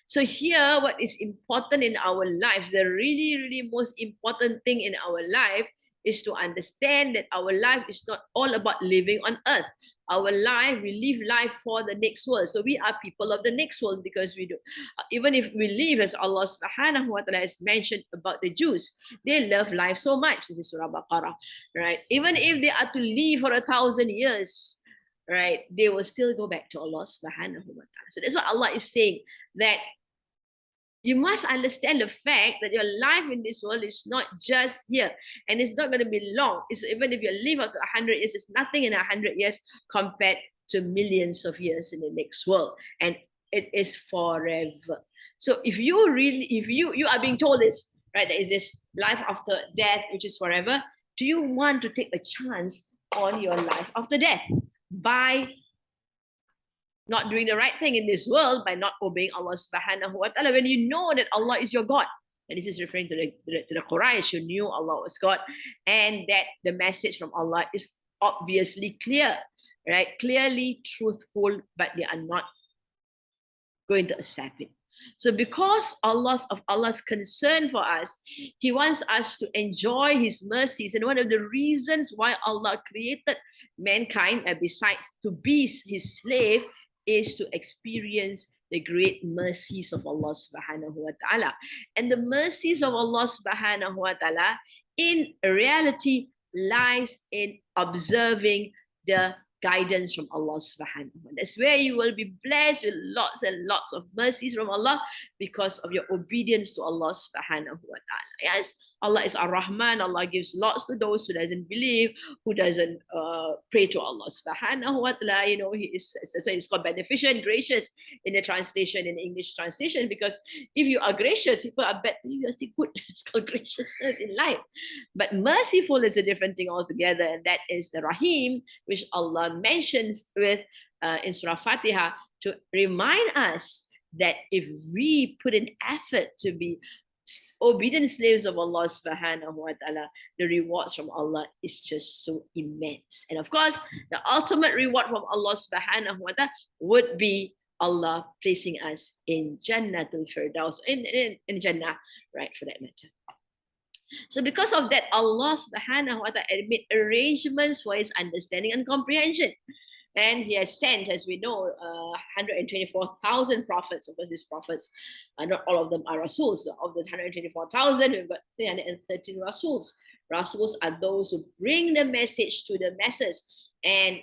So here, what is important in our lives, the really, really most important thing in our life is to understand that our life is not all about living on earth. Our life, we live life for the next world. So we are people of the next world, because we do. Even if we live as Allah subhanahu wa ta'ala has mentioned about the Jews, they love life so much. This is Surah Baqarah, right? Even if they are to live for 1,000 years, right, they will still go back to Allah subhanahu wa ta'ala. So that's what Allah is saying, that you must understand the fact that your life in this world is not just here, and it's not going to be long. It's, even if you live up to 100 years, it's nothing in 100 years compared to millions of years in the next world, and it is forever. So if you are being told this, right, there is this life after death, which is forever, do you want to take a chance on your life after death by not doing the right thing in this world, by not obeying Allah subhanahu wa ta'ala, when you know that Allah is your God? And this is referring to the Quraysh, who knew Allah was God, and that the message from Allah is obviously clear, right? Clearly truthful, but they are not going to accept it. So because of Allah's concern for us, He wants us to enjoy His mercies. And one of the reasons why Allah created mankind, besides to be His slave, is to experience the great mercies of Allah subhanahu wa ta'ala. And the mercies of Allah subhanahu wa ta'ala in reality lies in observing the guidance from Allah subhanahu wa ta'ala. That's where you will be blessed with lots and lots of mercies from Allah, because of your obedience to Allah subhanahu wa ta'ala. Yes, Allah is Ar-Rahman. Allah gives lots to those who doesn't believe, who doesn't pray to Allah subhanahu wa ta'ala. You know, He is, that's why it's called beneficent, gracious in the translation, in the English translation, because if you are gracious, people are bad, you are still good. It's called graciousness in life. But merciful is a different thing altogether, and that is the Rahim, which Allah mentions with in Surah Fatiha, to remind us that if we put an effort to be obedient slaves of Allah subhanahu wa ta'ala, the rewards from Allah is just so immense. And of course, the ultimate reward from Allah subhanahu wa ta'ala would be Allah placing us in Jannatul Firdaus, in Jannah, right, for that matter. So because of that, Allah subhanahu wa ta'ala made arrangements for His understanding and comprehension. And He has sent, as we know, 124,000 prophets. Of course, these prophets, not all of them are Rasuls. Of the 124,000, we've got 313 Rasuls, Rasuls are those who bring the message to the masses. And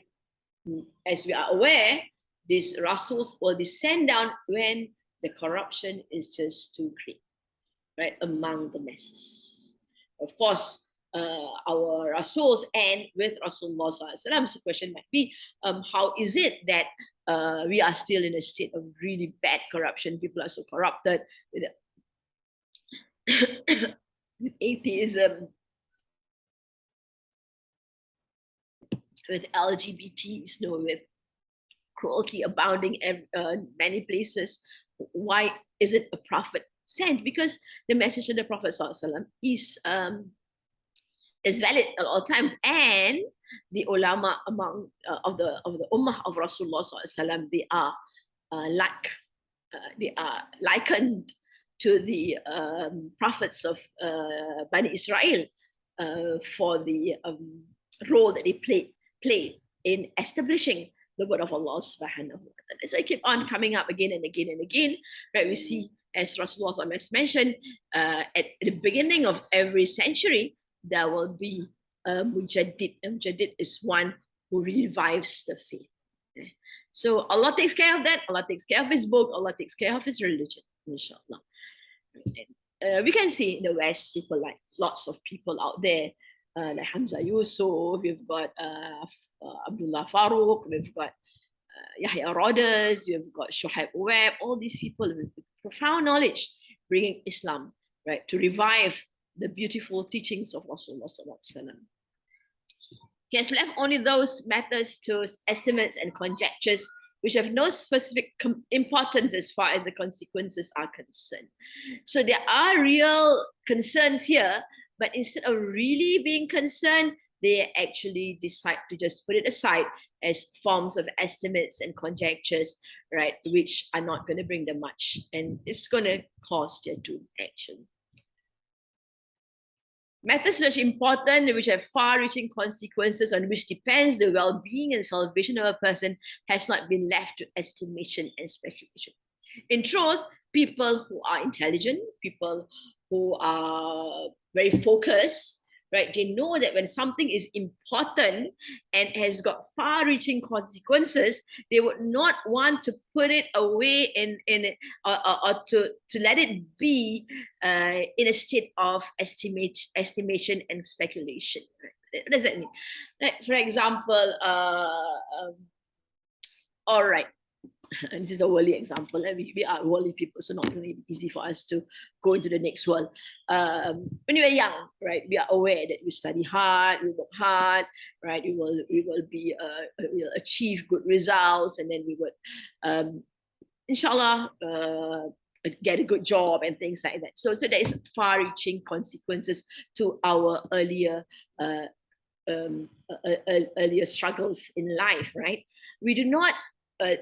as we are aware, these Rasuls will be sent down when the corruption is just too great, right, among the masses. Of course, our Rasuls end with Rasulullah Sallallahu Alaihi Wasallam. So the question might be, how is it that we are still in a state of really bad corruption? People are so corrupted with, with atheism, with LGBTs, with cruelty abounding in many places. Why isn't a prophet sent? Because the message of the Prophet ﷺ is valid at all times, and the ulama among of the ummah of Rasulullah ﷺ, they are likened to the prophets of Bani Israel for the role that they played in establishing the word of Allah subhanahu wa ta'ala. So it keep on coming up again and again and again, right? We see, as Rasulullah has mentioned, at the beginning of every century, there will be a mujaddid. A mujaddid is one who revives the faith. Okay? So Allah takes care of that. Allah takes care of His book. Allah takes care of His religion, inshallah. And, we can see in the West, people like lots of people out there, like Hamza Yusuf, we've got Abdullah Farooq, we've got Yahya Rodders, we've got Shoaib Webb, all these people with profound knowledge bringing Islam, right, to revive the beautiful teachings of Rasulullah Sallallahu Alaihi Wasallam. He has left only those matters to estimates and conjectures which have no specific importance as far as the consequences are concerned. So there are real concerns here, but instead of really being concerned, they actually decide to just put it aside as forms of estimates and conjectures, right, which are not going to bring them much, and it's going to cause their doom, actually. Matters which are important, which have far-reaching consequences, on which depends the well-being and salvation of a person, has not been left to estimation and speculation. In truth, people who are intelligent, people who are very focused, right, they know that when something is important and has got far-reaching consequences, they would not want to put it away or to let it be in a state of estimation and speculation. Right? What does that mean? Like, for example, all right, and this is a worldly example. We are worldly people, so not really easy for us to go into the next world. When we were young, right, we are aware that we study hard, we work hard, right, we will we'll achieve good results, and then we would, inshallah, get a good job and things like that. So there is far-reaching consequences to our earlier struggles in life, right? We do not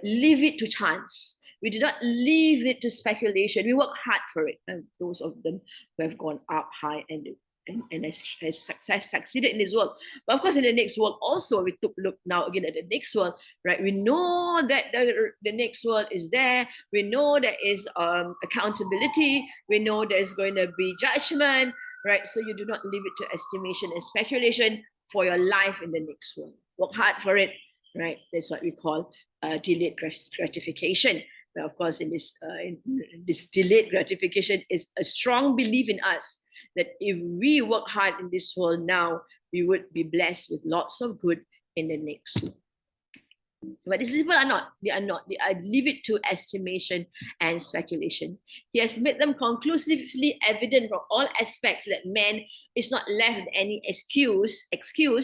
leave it to chance. We do not leave it to speculation. We work hard for it. And those of them who have gone up high and has succeeded in this world. But of course, in the next world also, we took a look now again at the next world, right? We know that the next world is there. We know there is accountability. We know there's going to be judgment, right? So you do not leave it to estimation and speculation for your life in the next world. Work hard for it, right? That's what we call delayed gratification. But of course, in this delayed gratification is a strong belief in us that if we work hard in this world now, we would be blessed with lots of good in the next world. But these people are not. They are not. They are leave it to estimation and speculation. He has made them conclusively evident from all aspects that man is not left with any excuse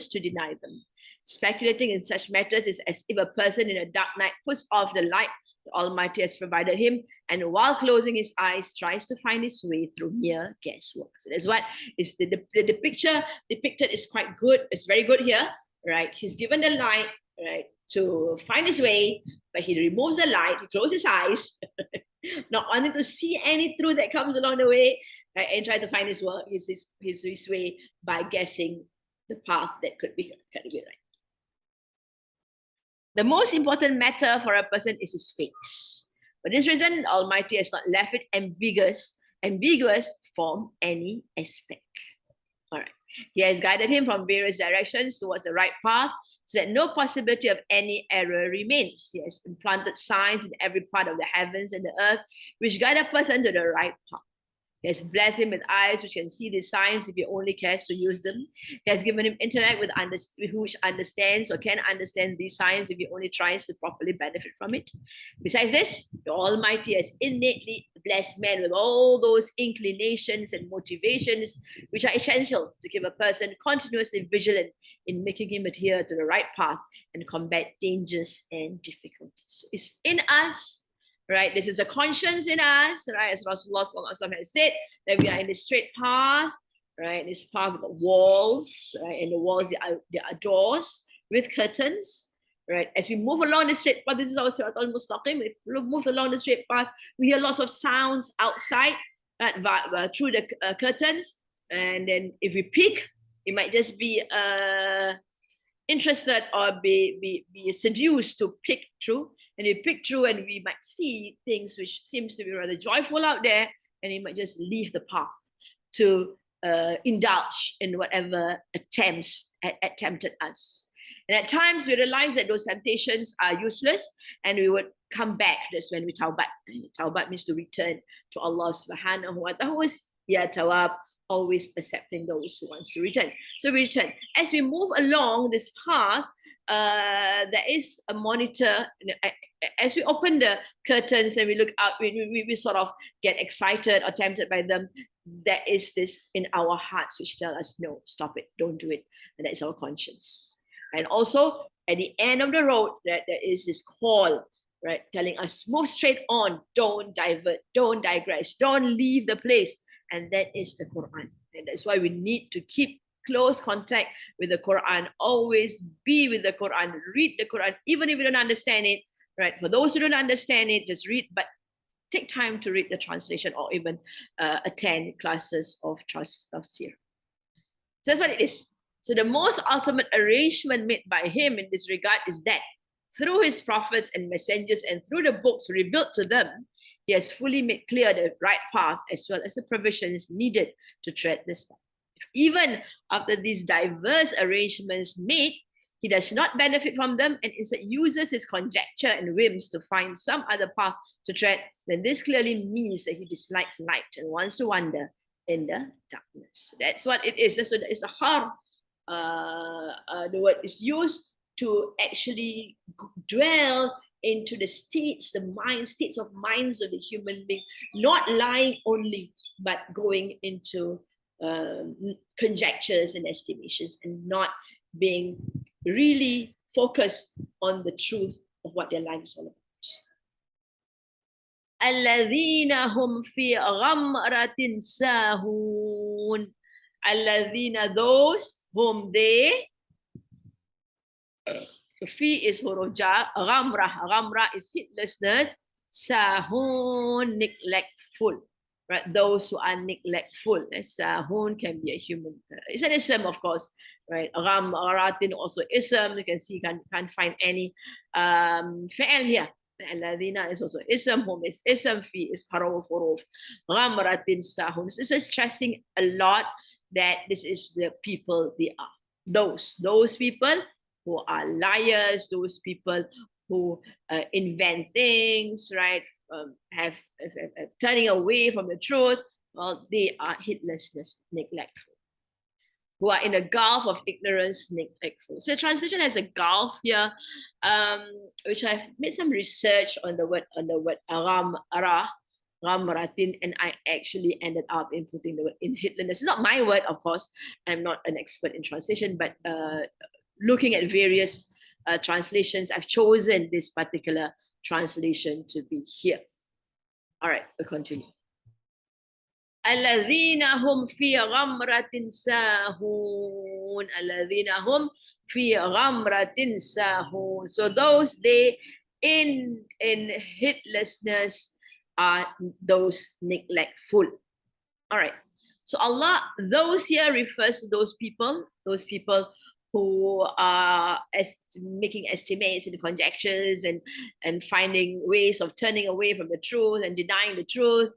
to deny them. Speculating in such matters is as if a person in a dark night puts off the light the Almighty has provided him, and while closing his eyes, tries to find his way through mere guesswork. So that's what is the picture depicted is quite good. It's very good here, right? He's given the light, right, to find his way, but he removes the light, he closes his eyes, not wanting to see any truth that comes along the way, right, and try to find his way by guessing the path that could be right. The most important matter for a person is his faith. For this reason, the Almighty has not left it ambiguous from any aspect. All right. He has guided him from various directions towards the right path, so that no possibility of any error remains. He has implanted signs in every part of the heavens and the earth, which guide a person to the right path. He has blessed him with eyes which can see the signs if he only cares to use them. He has given him intellect which understands or can understand these signs if he only tries to properly benefit from it. Besides this, the Almighty has innately blessed man with all those inclinations and motivations which are essential to keep a person continuously vigilant in making him adhere to the right path and combat dangers and difficulties. So it's in us. Right, this is a conscience in us, right? As Rasulullah has said, that we are in the straight path, right? This path with walls, right? And the walls, there are doors with curtains, right? As we move along the straight path, this is our Sirat al-Mustaqim. If we move along the straight path, we hear lots of sounds outside, right? Through the curtains. And then if we peek, it might just be interested or be seduced to peek through. And we pick through and we might see things which seems to be rather joyful out there, and you might just leave the path to indulge in whatever attempted us. And at times we realize that those temptations are useless and we would come back. That's when we tawbat. Tawbat means to return to Allah subhanahu wa ta'ala. Ya tawab, always accepting those who wants to return. So we return. As we move along this path, there is a monitor. As we open the curtains and we look out, we sort of get excited or tempted by them. There is this in our hearts which tell us, no, stop it, don't do it. And that is our conscience. And also at the end of the road, that there is this call, right, telling us move straight on, don't divert, don't digress, don't leave the place. And that is the Quran. And that's why we need to keep close contact with the Quran, always be with the Quran, read the Quran, even if you don't understand it, right? For those who don't understand it, just read, but take time to read the translation or even attend classes of tafsir. So that's what it is. So the most ultimate arrangement made by him in this regard is that through his prophets and messengers and through the books revealed to them, he has fully made clear the right path as well as the provisions needed to tread this path. Even after these diverse arrangements made, he does not benefit from them and instead uses his conjecture and whims to find some other path to tread, then this clearly means that he dislikes light and wants to wander in the darkness. That's what it is. So that is the har. The word is used to actually dwell into the states of minds of the human being, not lying only, but going into conjectures and estimations and not being really focused on the truth of what their life is all about. Alladhina hum fi ghamratin sahun. Alladhina, those whom they. So fi is huruja, ghamra is heedlessness, sahun, neglectful. Right, those who are neglectful. Sahun can be a human. It's an ism, of course. Right, ghamratin also ism. You can see can't find any fi'al here. Alladhina is also ism, hum is ism, fi is haruf huruf. Ghamratin sahun. This is stressing a lot that this is the people they are. Those people who are liars, those people who invent things, right? Have turning away from the truth. Well, they are heedlessness, neglectful. Who are in a gulf of ignorance, neglectful. So translation has a gulf here, which I've made some research on the word ghamratin, and I actually ended up in putting the word in heedlessness. It's not my word, of course. I'm not an expert in translation, but looking at various translations, I've chosen this particular translation to be here. All right, we'll continue. Alladhina hum fi ghamratin sahun. Alladhina hum fi ghamratin sahun. So those they in heedlessness are those neglectful. All right. So Allah, those here refers to those people who are making estimates and conjectures and finding ways of turning away from the truth and denying the truth,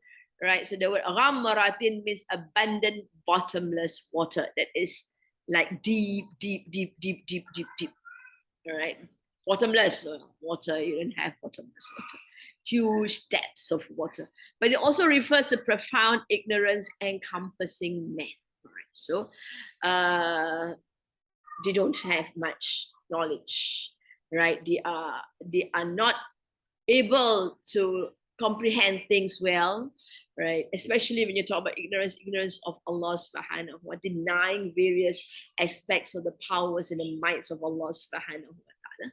right? So the word ghammaratin means abundant, bottomless water that is like deep, deep, deep, deep, deep, deep, deep. All right, bottomless water. You don't have bottomless water. Huge depths of water, but it also refers to profound ignorance encompassing men. All right, so they don't have much knowledge, right? They are not able to comprehend things well, right? Especially when you talk about ignorance of Allah subhanahu wa ta'ala, denying various aspects of the powers and the mights of Allah subhanahu wa ta'ala.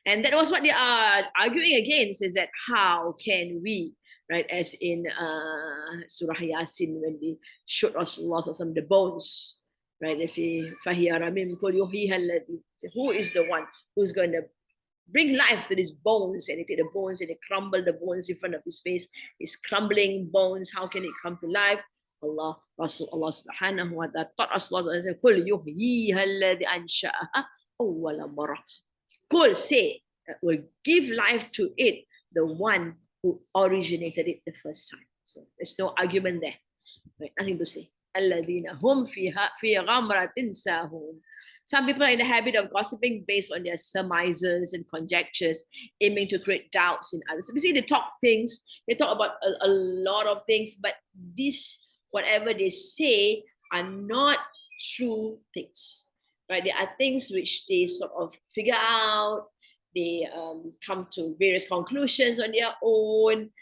And that was what they are arguing against, is that how can we, right, as in Surah Yasin, when they showed Rasulullah the bones, right, they say, who is the one who's going to bring life to these bones? And they take the bones and they crumble the bones in front of his face. These crumbling bones, how can it come to life? Allah subhanahu wa ta'ala taught Rasulullah, قُلْ يُحْيِيهَا الَّذِي أَنْشَأَهَا أَوَّلَ مَرَّةٍ. Qul, say, will give life to it, the one who originated it the first time. So there's no argument there. Right? Nothing to say. الَّذِينَ هُمْ فِي غَمْرَةٍ سَاهُونَ. Some people are in the habit of gossiping based on their surmises and conjectures, aiming to create doubts in others. So basically, they talk things, they talk about a lot of things, but this, whatever they say, are not true things, right? There are things which they sort of figure out, they come to various conclusions on their own,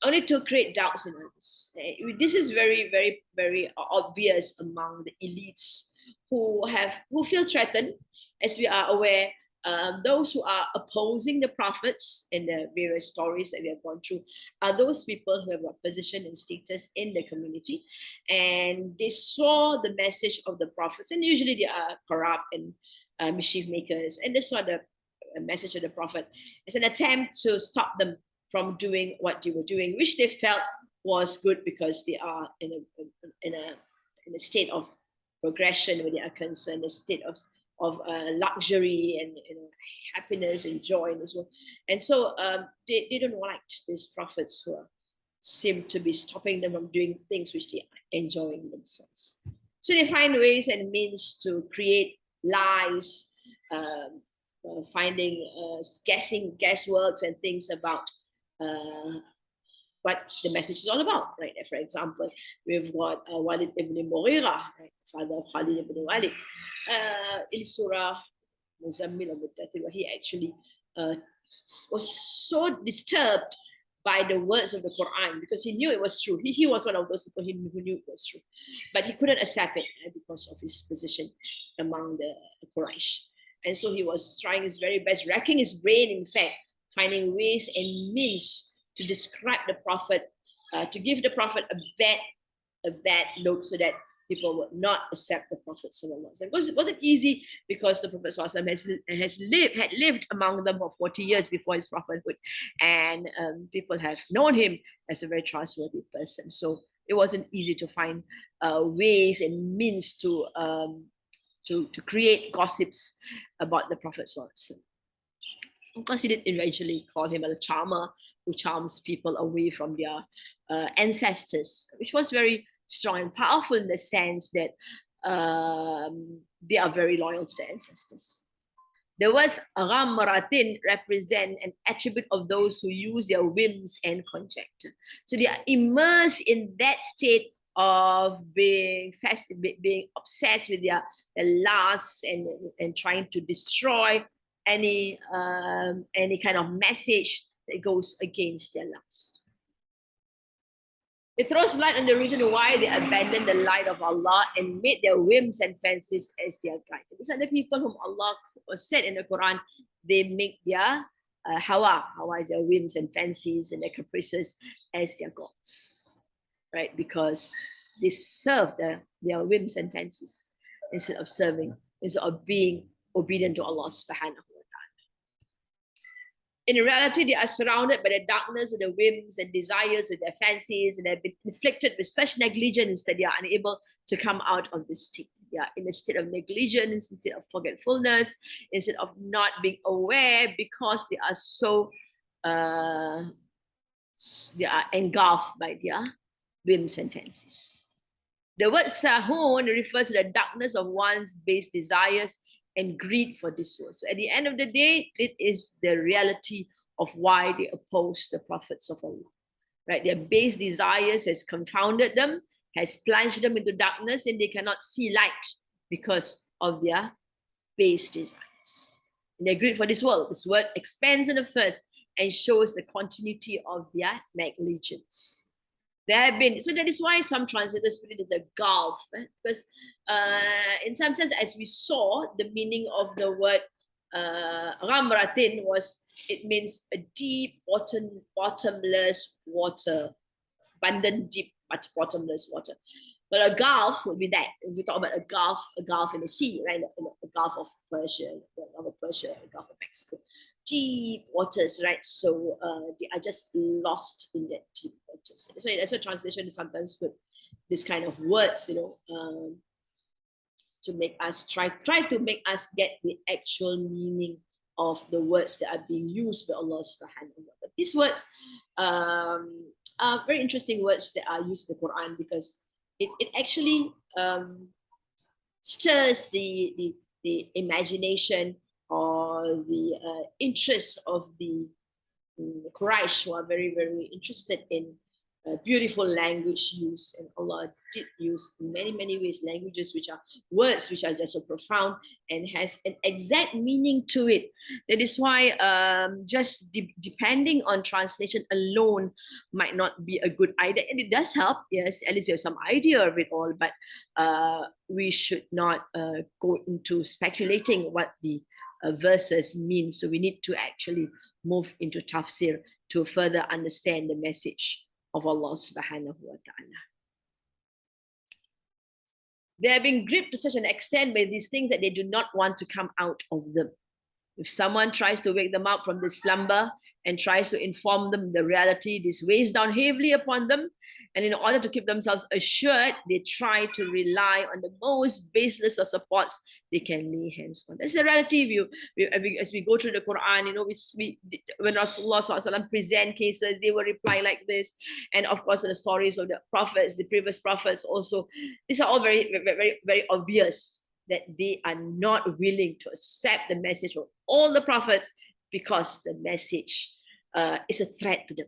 only to create doubts in others. This is very, very, very obvious among the elites who feel threatened, as we are aware. Those who are opposing the prophets in the various stories that we have gone through are those people who have a position and status in the community, and they saw the message of the prophets, and usually they are corrupt and mischief makers, and they saw the message of the prophet as an attempt to stop them from doing what they were doing, which they felt was good because they are in a state of progression where they are concerned, a state of luxury and happiness and joy and so on. And so they don't like these prophets who seem to be stopping them from doing things which they are enjoying themselves. So they find ways and means to create lies, finding guessworks and things about what the message is all about, right? For example, we've got Walid ibn Mughira, right? Father of Khalid ibn Walid, in Surah Muzammil, he actually was so disturbed by the words of the Quran because he knew it was true. He was one of those people who knew it was true, but he couldn't accept it because of his position among the Quraysh. And so he was trying his very best, racking his brain, in fact, finding ways and means to describe the prophet, to give the prophet a bad look so that people would not accept the Prophet. Because it wasn't easy, because the Prophet had lived among them for 40 years before his prophethood, and people have known him as a very trustworthy person. So it wasn't easy to find ways and means to create gossips about the Prophet. Of course, he did eventually call him a charmer who charms people away from their ancestors, which was very strong and powerful in the sense that they are very loyal to their ancestors. The words ghamratin represent an attribute of those who use their whims and conjecture. So they are immersed in that state of being obsessed with their lusts and trying to destroy any kind of message that goes against their lust. It throws light on the reason why they abandoned the light of Allah and made their whims and fancies as their guide. These are the people whom Allah said in the Quran, they make their hawa is their whims and fancies and their caprices as their gods, right? Because they serve their whims and fancies instead of being obedient to Allah subhanahu wa ta'ala. In reality, they are surrounded by the darkness of their whims and desires and their fancies, and they've been inflicted with such negligence that they are unable to come out of this state. They are in a state of negligence, instead of forgetfulness, instead of not being aware, because they are so they are engulfed by their whims and fancies. The word sahun refers to the darkness of one's base desires and greed for this world. So at the end of the day, it is the reality of why they oppose the prophets of Allah. Right? Their base desires has confounded them, has plunged them into darkness, and they cannot see light because of their base desires. And their greed for this world. This word expands on the first and shows the continuity of their negligence. There have been, so that is why some translators put it as a gulf, because in some sense, as we saw, the meaning of the word Ramratin was, it means a deep, bottomless water, abundant, deep, but bottomless water. But a gulf would be that. If we talk about a gulf in the sea, right? A gulf of Persia, a gulf of Mexico. Deep waters, right? So they are just lost in that deep waters. That's why translation sometimes put this kind of words, to make us try to make us get the actual meaning of the words that are being used by Allah subhanahu wa ta'ala. These words are very interesting words that are used in the Quran, because it actually stirs the imagination or the interest of the Quraysh, who are very, very interested in beautiful language use. And Allah did use in many, many ways languages which are words which are just so profound and has an exact meaning to it. That is why just depending on translation alone might not be a good idea. And it does help, yes, at least you have some idea of it all, but we should not go into speculating what the verses mean. So we need to actually move into tafsir to further understand the message of Allah subhanahu wa ta'ala. They are being gripped to such an extent by these things that they do not want to come out of them. If someone tries to wake them up from this slumber and tries to inform them the reality, this weighs down heavily upon them. And in order to keep themselves assured, they try to rely on the most baseless of supports they can lay hands on. That's the reality. As we go through the Quran, when Rasulullah present cases, they will reply like this. And of course, the stories of the prophets, the previous prophets also, these are all very, very, very obvious that they are not willing to accept the message of all the prophets because the message is a threat to them,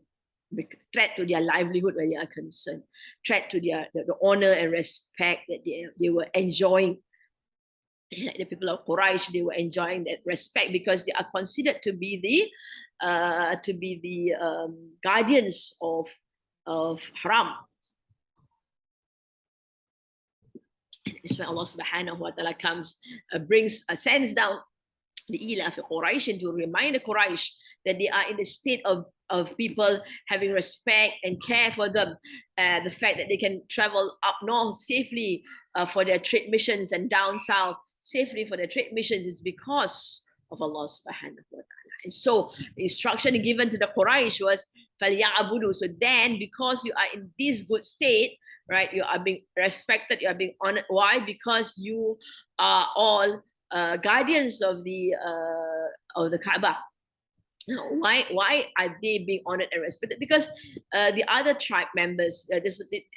threat to their livelihood where they are concerned, threat to the honor and respect that they were enjoying. The people of Quraysh, they were enjoying that respect because they are considered to be the guardians of haram. That's when Allah subhanahu wa ta'ala sends down the Ila for Quraysh to remind the Quraysh that they are in the state of people having respect and care for them. The fact that they can travel up north safely for their trade missions and down south safely for their trade missions is because of Allah subhanahu wa ta'ala. And so the instruction given to the Quraysh was فَلْيَعْبُدُوا. So then, because you are in this good state, right, you are being respected, you are being honored. Why? Because you are all guardians of the Kaaba. Why are they being honored and respected? Because the other tribe members,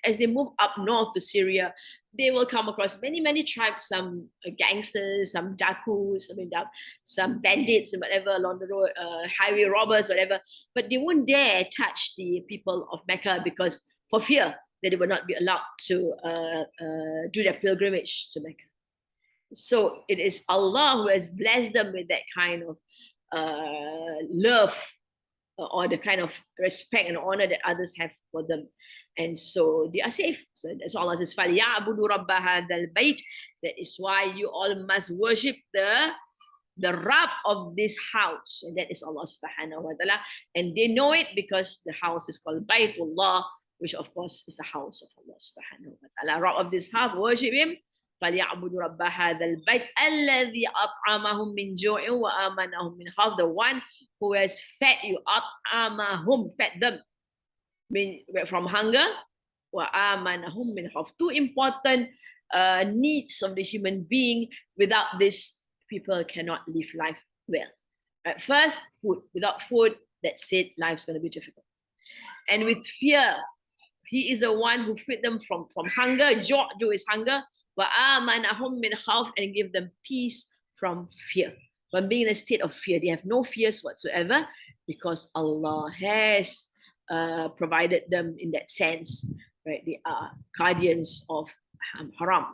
as they move up north to Syria, they will come across many tribes, some gangsters, some dakus, some bandits and whatever along the road, highway robbers, whatever. But they won't dare touch the people of Mecca because for fear that they will not be allowed to do their pilgrimage to Mecca. So it is Allah who has blessed them with that kind of love or the kind of respect and honor that others have for them. And so they are safe. So that's why Allah says, فَلْيَعْبُدُوا رَبَّ هَذَا الْبَيْتِ. That is why you all must worship the Rabb of this house. And that is Allah subhanahu wa ta'ala. And they know it because the house is called Baytullah, which of course is the house of Allah subhanahu wa ta'ala. Rabb of this house, worship him. فَلْيَعْبُدُوا رَبَّ هَذَا الْبَيْتِ الَّذِي أَطْعَمَهُم مِّن جُوعٍ وَآمَنَهُم مِّنْ خَوْفٍ. The one who has fed you, أَطْعَمَهُم, fed them from hunger, وَآمَنَهُم مِّنْ خَوْفٍ. Two important needs of the human being. Without this, people cannot live life well. Right? First, food. Without food, that's it, life's going to be difficult. And with fear, He is the one who freed them from hunger. Ju' is hunger. وَآمَنَهُمْ مِنْ خَوْفٍ, and give them peace from fear. From being in a state of fear. They have no fears whatsoever because Allah has provided them in that sense. Right? They are guardians of haram.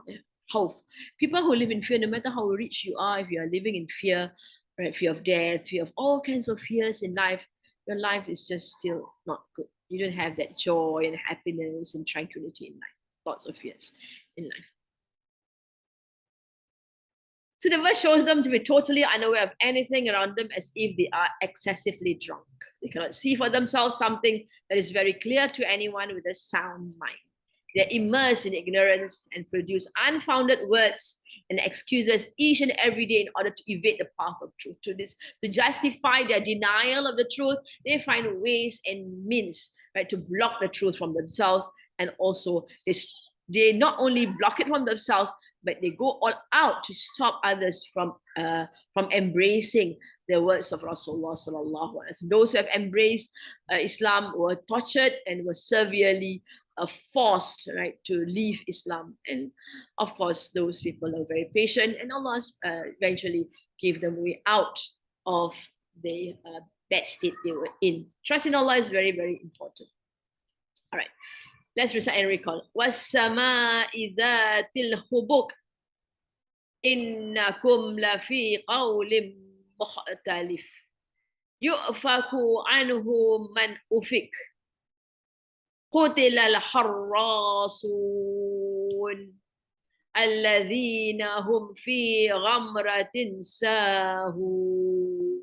Khawf. People who live in fear, no matter how rich you are, if you are living in fear, right, fear of death, fear of all kinds of fears in life, your life is just still not good. You don't have that joy and happiness and tranquility in life. Lots of fears in life. So the verse shows them to be totally unaware of anything around them as if they are excessively drunk. They cannot see for themselves something that is very clear to anyone with a sound mind. They're immersed in ignorance and produce unfounded words and excuses each and every day in order to evade the path of truth. To justify their denial of the truth, they find ways and means, right, to block the truth from themselves. And also, they not only block it from themselves, but they go all out to stop others from embracing the words of Rasulullah sallallahu alaihi wasallam. Those who have embraced Islam were tortured and were severely forced, right, to leave Islam. And of course, those people are very patient, and Allah eventually gave them way out of the bad state they were in. Trust in Allah is very, very important. All right. Let's recite and recall. وَالسَّمَاءِ ذَاتِ الْحُبُكِ إِنَّكُمْ لَفِي قَوْلٍ مُخْتَلِفٍ يُؤْفَكُ عَنْهُ مَنْ أُفِكَ قُتِلَ الْحَرَّاصُونَ الَّذِينَ هُمْ فِي غَمْرَةٍ سَاهُونَ.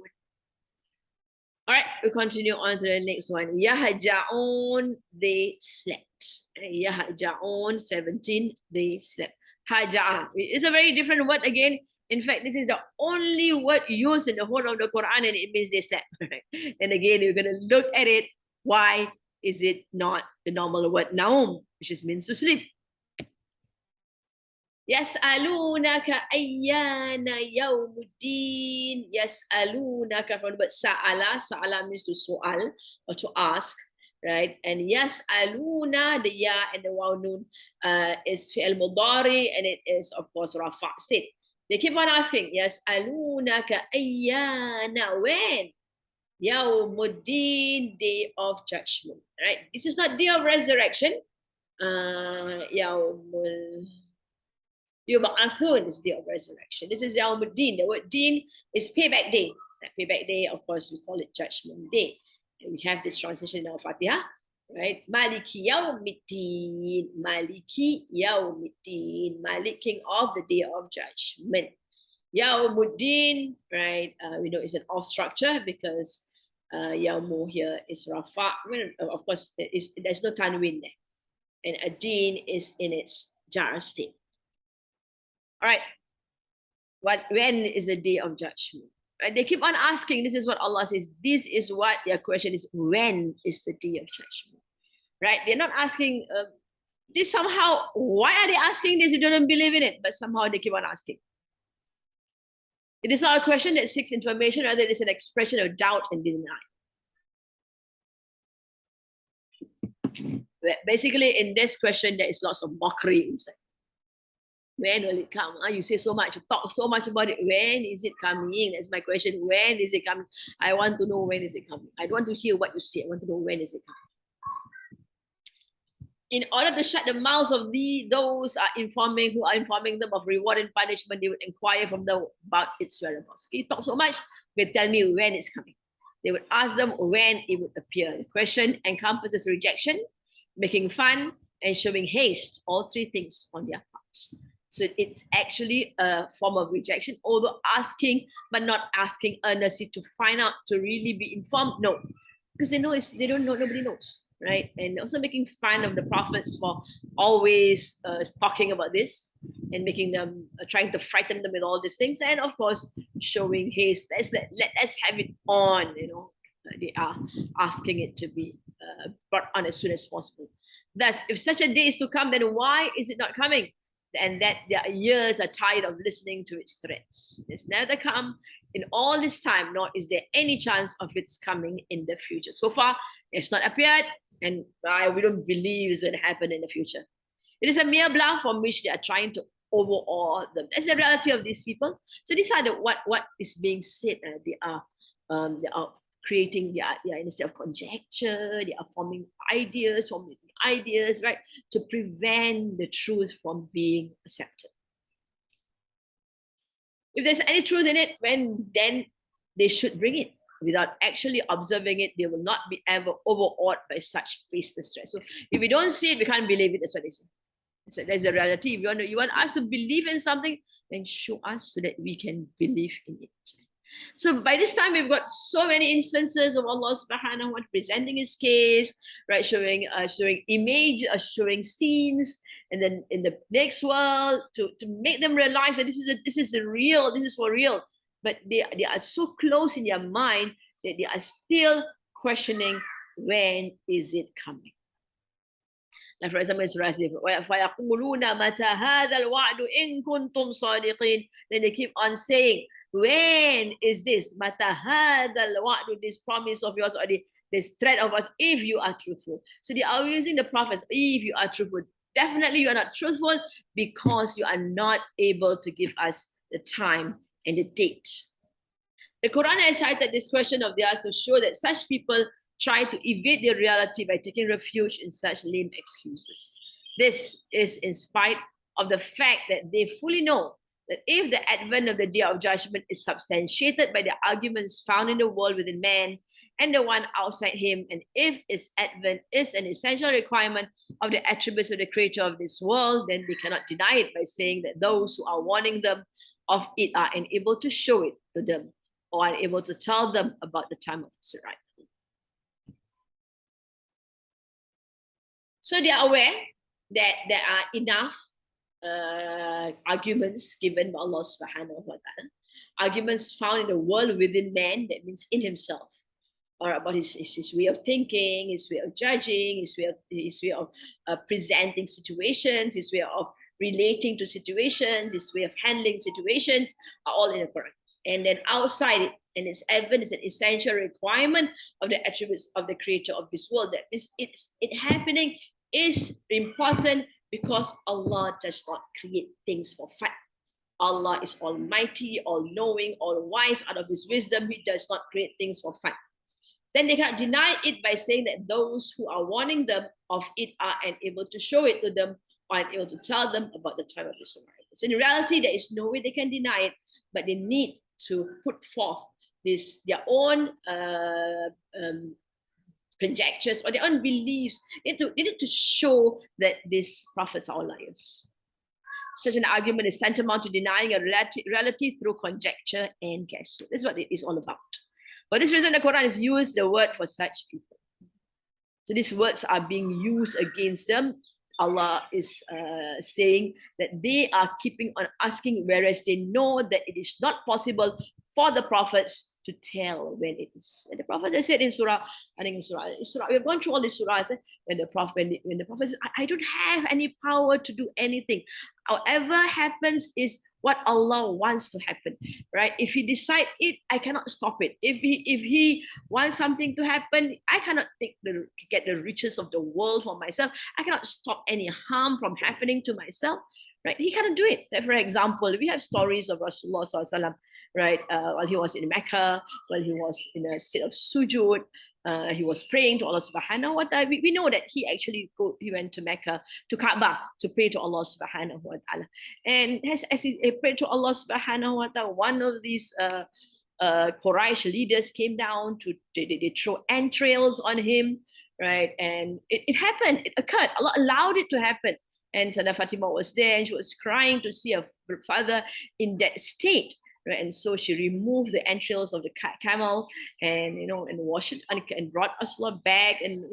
All right, we continue on to the next one. Yahja'un, they slept. Yahja'un, 17, they slept. Haja'a. It's a very different word again. In fact, this is the only word used in the whole of the Quran, and it means they slept. And again, we're going to look at it. Why is it not the normal word naum, which means to sleep? Yas'alunaka ayyana yawmuddin. Yas'alunaka from the word sa'ala. Sa'ala means to su'al or to ask, right? And yas'aluna, the ya and the waw nun is fi'al mudari, and it is of course rafa state. They keep on asking, yas'alunaka ayyana, when? Yawmuddin, day of judgment, right? This is not day of resurrection. Yawmul Yub'athun is day of resurrection. This is Yawmuddin. The word Din is payback day. That payback day, of course, we call it Judgment Day. And we have this translation in our Fatiha, right? Maliki Yawmiddin. Maliki Yawmiddin. Malik, king of the day of judgment. Yawmuddin, right? We know it's an off structure because Yawmu here is Rafa. Of course, there's no tanwin there. And a Din is in its jar state. All right, when is the day of judgment? Right? They keep on asking. This is what Allah says. This is what their question is. When is the day of judgment? Right? They're not asking this somehow. Why are they asking this? You don't believe in it, but somehow they keep on asking. It is not a question that seeks information, rather it is an expression of doubt and denial. Basically, in this question, there is lots of mockery inside. When will it come? You say so much, you talk so much about it. When is it coming? That's my question. When is it coming? I want to know when is it coming. I don't want to hear what you say. I want to know when is it coming. In order to shut the mouths of those who are informing them of reward and punishment, they would inquire from them about its whereabouts. Okay, you talk so much, they tell me when it's coming. They would ask them when it would appear. The question encompasses rejection, making fun, and showing haste, all three things on their part. So it's actually a form of rejection, although asking, but not asking earnestly to find out, to really be informed. No, because they don't know, nobody knows, right? And also making fun of the prophets for always talking about this and making them, trying to frighten them with all these things. And of course, showing haste. Let's have it on, they are asking it to be brought on as soon as possible. Thus, if such a day is to come, then why is it not coming? And that their ears are tired of listening to its threats. It's never come in all this time, nor is there any chance of its coming in the future. So far, it's not appeared, and we don't believe it's going to happen in the future. It is a mere bluff from which they are trying to overawe them. That's the reality of these people. So these are what is being said. They are creating instead of conjecture, they are forming ideas, right, to prevent the truth from being accepted. If there's any truth in it, then they should bring it. Without actually observing it, they will not be ever overawed by such baseless threats. So if we don't see it, we can't believe it. That's what they say. So there's a reality. If you want us to believe in something, then show us so that we can believe in it. So by this time, we've got so many instances of Allah subhanahu wa ta'ala presenting his case, right? Showing image, showing scenes, and then in the next world to make them realize that this is real, this is for real. But they are so close in their mind that they are still questioning, when is it coming? Like for example, it's فَيَقُولُونَ مَتَى هَذَا الْوَعْدُ إِن كُنْتُمْ صَادِقِينَ. Then they keep on saying, when is this? مَتَى هَذَا الْوَعْدُ, this promise of yours, or this threat of us, if you are truthful. So they are using the prophets, if you are truthful. Definitely you are not truthful because you are not able to give us the time and the date. The Quran has cited this question of theirs to show that such people try to evade their reality by taking refuge in such lame excuses. This is in spite of the fact that they fully know that if the advent of the day of judgment is substantiated by the arguments found in the world within man and the one outside him, and if its advent is an essential requirement of the attributes of the creator of this world, then they cannot deny it by saying that those who are warning them of it are unable to show it to them or unable to tell them about the time of its arrival. So they are aware that there are enough arguments given by Allah subhanahu wa ta'ala, arguments found in the world within man, that means in himself, or about his way of thinking, his way of judging, his way of presenting situations, his way of relating to situations, his way of handling situations, are all in the Quran. And then outside it, and its advent is an essential requirement of the attributes of the creator of this world. That means it happening is important because Allah does not create things for fun. Allah is almighty, all-knowing, all-wise. Out of his wisdom, he does not create things for fun. Then they cannot deny it by saying that those who are warning them of it are unable to show it to them or unable to tell them about the time of its arrival. So in reality, there is no way they can deny it, but they need to put forth their own conjectures or their own beliefs. They need to show that these prophets are all liars. Such an argument is tantamount to denying a reality through conjecture and guesswork. This is what it is all about. For this reason, the Quran has used the word for such people. So these words are being used against them. Allah is saying that they are keeping on asking, whereas they know that it is not possible for the prophets to tell when it is. And the prophets have said in Surah, I think in Surah, we've gone through all these surahs, when the prophet says, I don't have any power to do anything. However happens is what Allah wants to happen, right? If he decide it, I cannot stop it. If he wants something to happen, I cannot get the riches of the world for myself. I cannot stop any harm from happening to myself, right? He cannot do it. Like for example, we have stories of Rasulullah sallallahu alaihi wasallam, right? While he was in Mecca, while he was in a state of sujood, he was praying to Allah subhanahu wa ta'ala. We know that he went to Mecca, to Kaaba, to pray to Allah subhanahu wa ta'ala. And as he prayed to Allah subhanahu wa ta'ala, one of these Quraysh leaders came down they throw entrails on him, right? And it happened, it occurred. Allah allowed it to happen. And Sada Fatima was there and she was crying to see her father in that state. Right? And so she removed the entrails of the camel and and washed it and brought Rasulullah back. And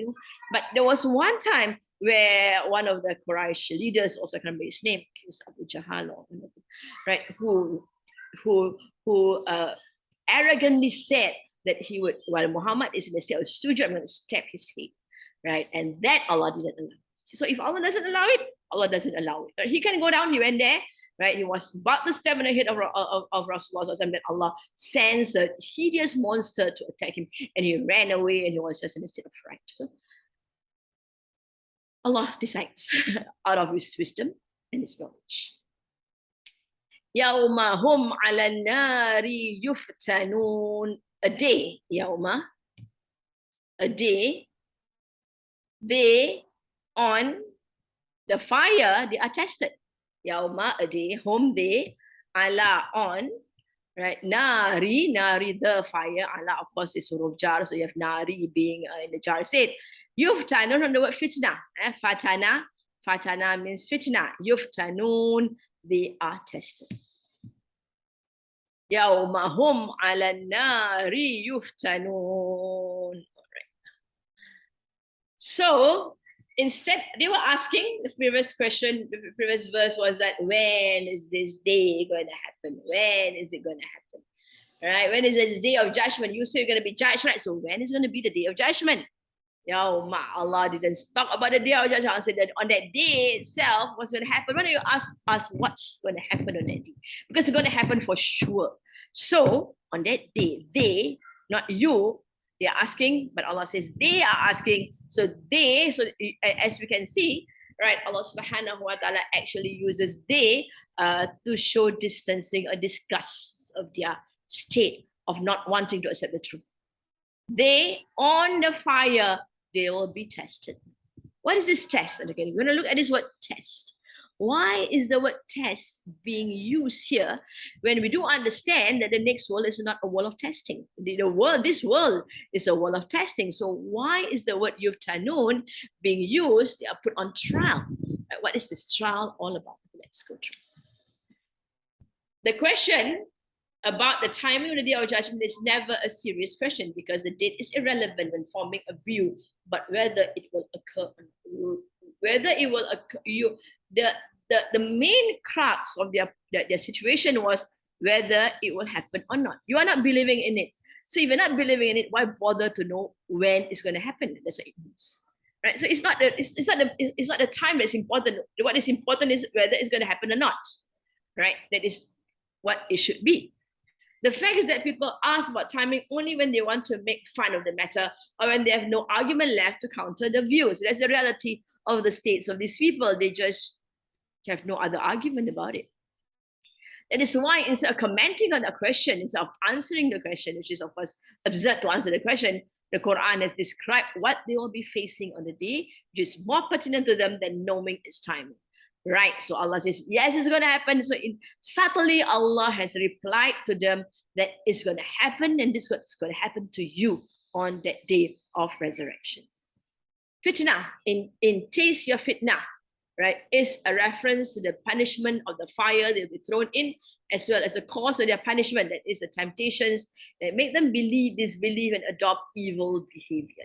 but there was one time where one of the Quraysh leaders, also I can't remember his name, is Abu Jahal, right? Who arrogantly said that he would, while Muhammad is in the state of sujood, I'm going to stab his head, right? And that Allah didn't allow. So if Allah doesn't allow it, Allah doesn't allow it. He can go down. He went there. Right, he was about to stab in the head of Rasulullah, and then Allah sends a hideous monster to attack him, and he ran away, and he was just in a state of fright. So Allah decides out of his wisdom and his knowledge. Yawma hum ala nari yuftanun. A day, yawma, a day, they on the fire, they are tested. Yawma, a day, hum, they, ala, on, right? Nari, the fire. Ala, of course, is huruf jar, so you have nari being in the jar state. Yuftanun from the word fitna. Fatana, fatana means fitna. Yuftanun, they are tested. Yawma hum ala nari yuftanun. So instead, they were asking, the previous question, the previous verse was that, when is this day going to happen? When is it going to happen? Right? When is this day of judgment? You say you're going to be judged, right? So when is going to be the day of judgment? Allah didn't talk about the day of judgment. Allah said that on that day itself, what's going to happen? Why don't you ask us what's going to happen on that day? Because it's going to happen for sure. So on that day, they, not you, they are asking, but Allah says they are asking. So as we can see, right, Allah subhanahu wa ta'ala actually uses they to show distancing or disgust of their state of not wanting to accept the truth. They on the fire, they will be tested. What is this test? And again, we're going to look at this word test. Why is the word test being used here when we do understand that the next world is not a world of testing? This world is a world of testing. So why is the word yuftanun being used? They are put on trial. What is this trial all about? Let's go through. The question about the timing of the day of judgment is never a serious question because the date is irrelevant when forming a view, but whether it will occur, the main crux of their situation was whether it will happen or not. You are not believing in it. So if you're not believing in it, why bother to know when it's going to happen? That's what it means. Right? So it's not the time that's important. What is important is whether it's going to happen or not. Right? That is what it should be. The fact is that people ask about timing only when they want to make fun of the matter or when they have no argument left to counter the views. That's the reality of the states of these people. They just have no other argument about it. That is why instead of commenting on the question, instead of answering the question, which is of course absurd to answer the question, the Quran has described what they will be facing on the day, which is more pertinent to them than knowing its timing. Right? So Allah says, yes, it's going to happen. So subtly, Allah has replied to them that it's going to happen and this is going to happen to you on that day of resurrection. Fitna, in taste your fitna, right, is a reference to the punishment of the fire they'll be thrown in, as well as the cause of their punishment, that is the temptations that make them disbelieve and adopt evil behavior.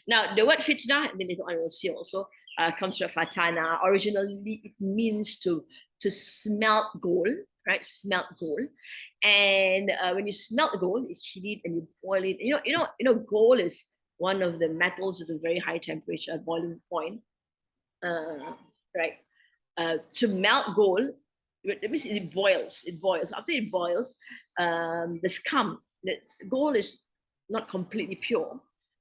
Now the word fitna, and then later on we'll see also, comes from fatana. Originally, it means to smelt gold, right? Smelt gold, and when you smelt gold, you heat it and you boil it. You know, gold is one of the metals with a very high temperature boiling point, right? To melt gold, that means it boils. It boils. After it boils, the scum. Gold is not completely pure,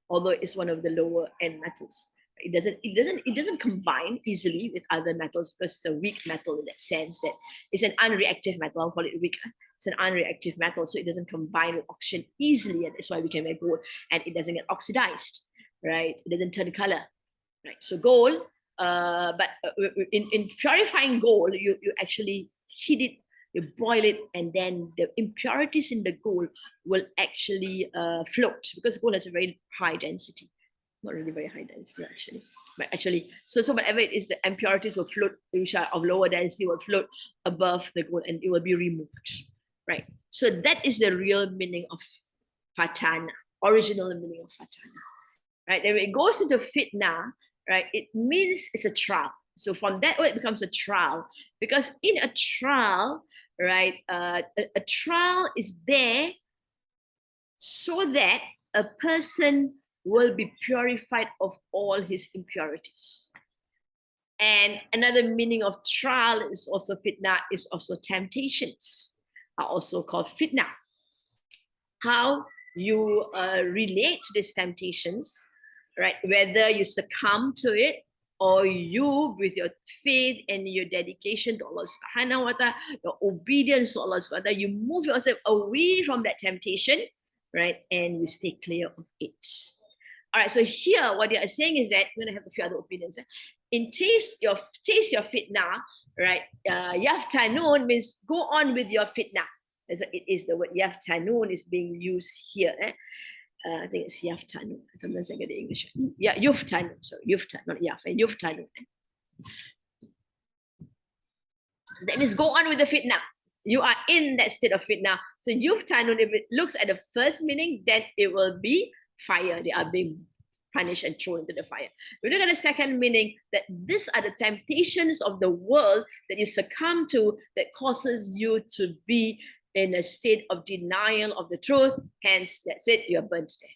although it's one of the lower end metals. It doesn't combine easily with other metals because it's a weak metal in that sense that it's an unreactive metal. I'll call it weak. It's an unreactive metal, so it doesn't combine with oxygen easily, and that's why we can make gold. And it doesn't get oxidized, right? It doesn't turn color, right? So gold, but in purifying gold, you actually heat it, you boil it, and then the impurities in the gold will actually float because gold has a very high density. Not really very high density actually, but actually, so whatever it is, the impurities will float, which are of lower density, will float above the gold and it will be removed, right? So that is the real meaning of fatana, original meaning of fatana, right? And when it goes into fitna, right, it means it's a trial. So from that way, it becomes a trial because in a trial, right, a trial is there so that a person will be purified of all his impurities. And another meaning of trial is also fitna, is also temptations, are also called fitna. How you relate to these temptations, right? Whether you succumb to it or you with your faith and your dedication to Allah subhanahu wa ta'ala, your obedience to Allah subhanahu wa ta'ala, you move yourself away from that temptation, right? And you stay clear of it. All right, so here what they are saying is that we're going to have a few other opinions. In taste your fitna, right? Yaftanun means go on with your fitna. It is the word yaftanun is being used here. I think it's yaftanun. Sometimes I get the English. Yeah, yuftanun. Sorry, yuftanun, not yaf. Yuftanun. So that means go on with the fitna. You are in that state of fitna. So yuftanun, if it looks at the first meaning, then it will be fire. They are being punished and thrown into the fire. We look at the second meaning, that these are the temptations of the world that you succumb to that causes you to be in a state of denial of the truth. Hence, that's it, you're burnt there.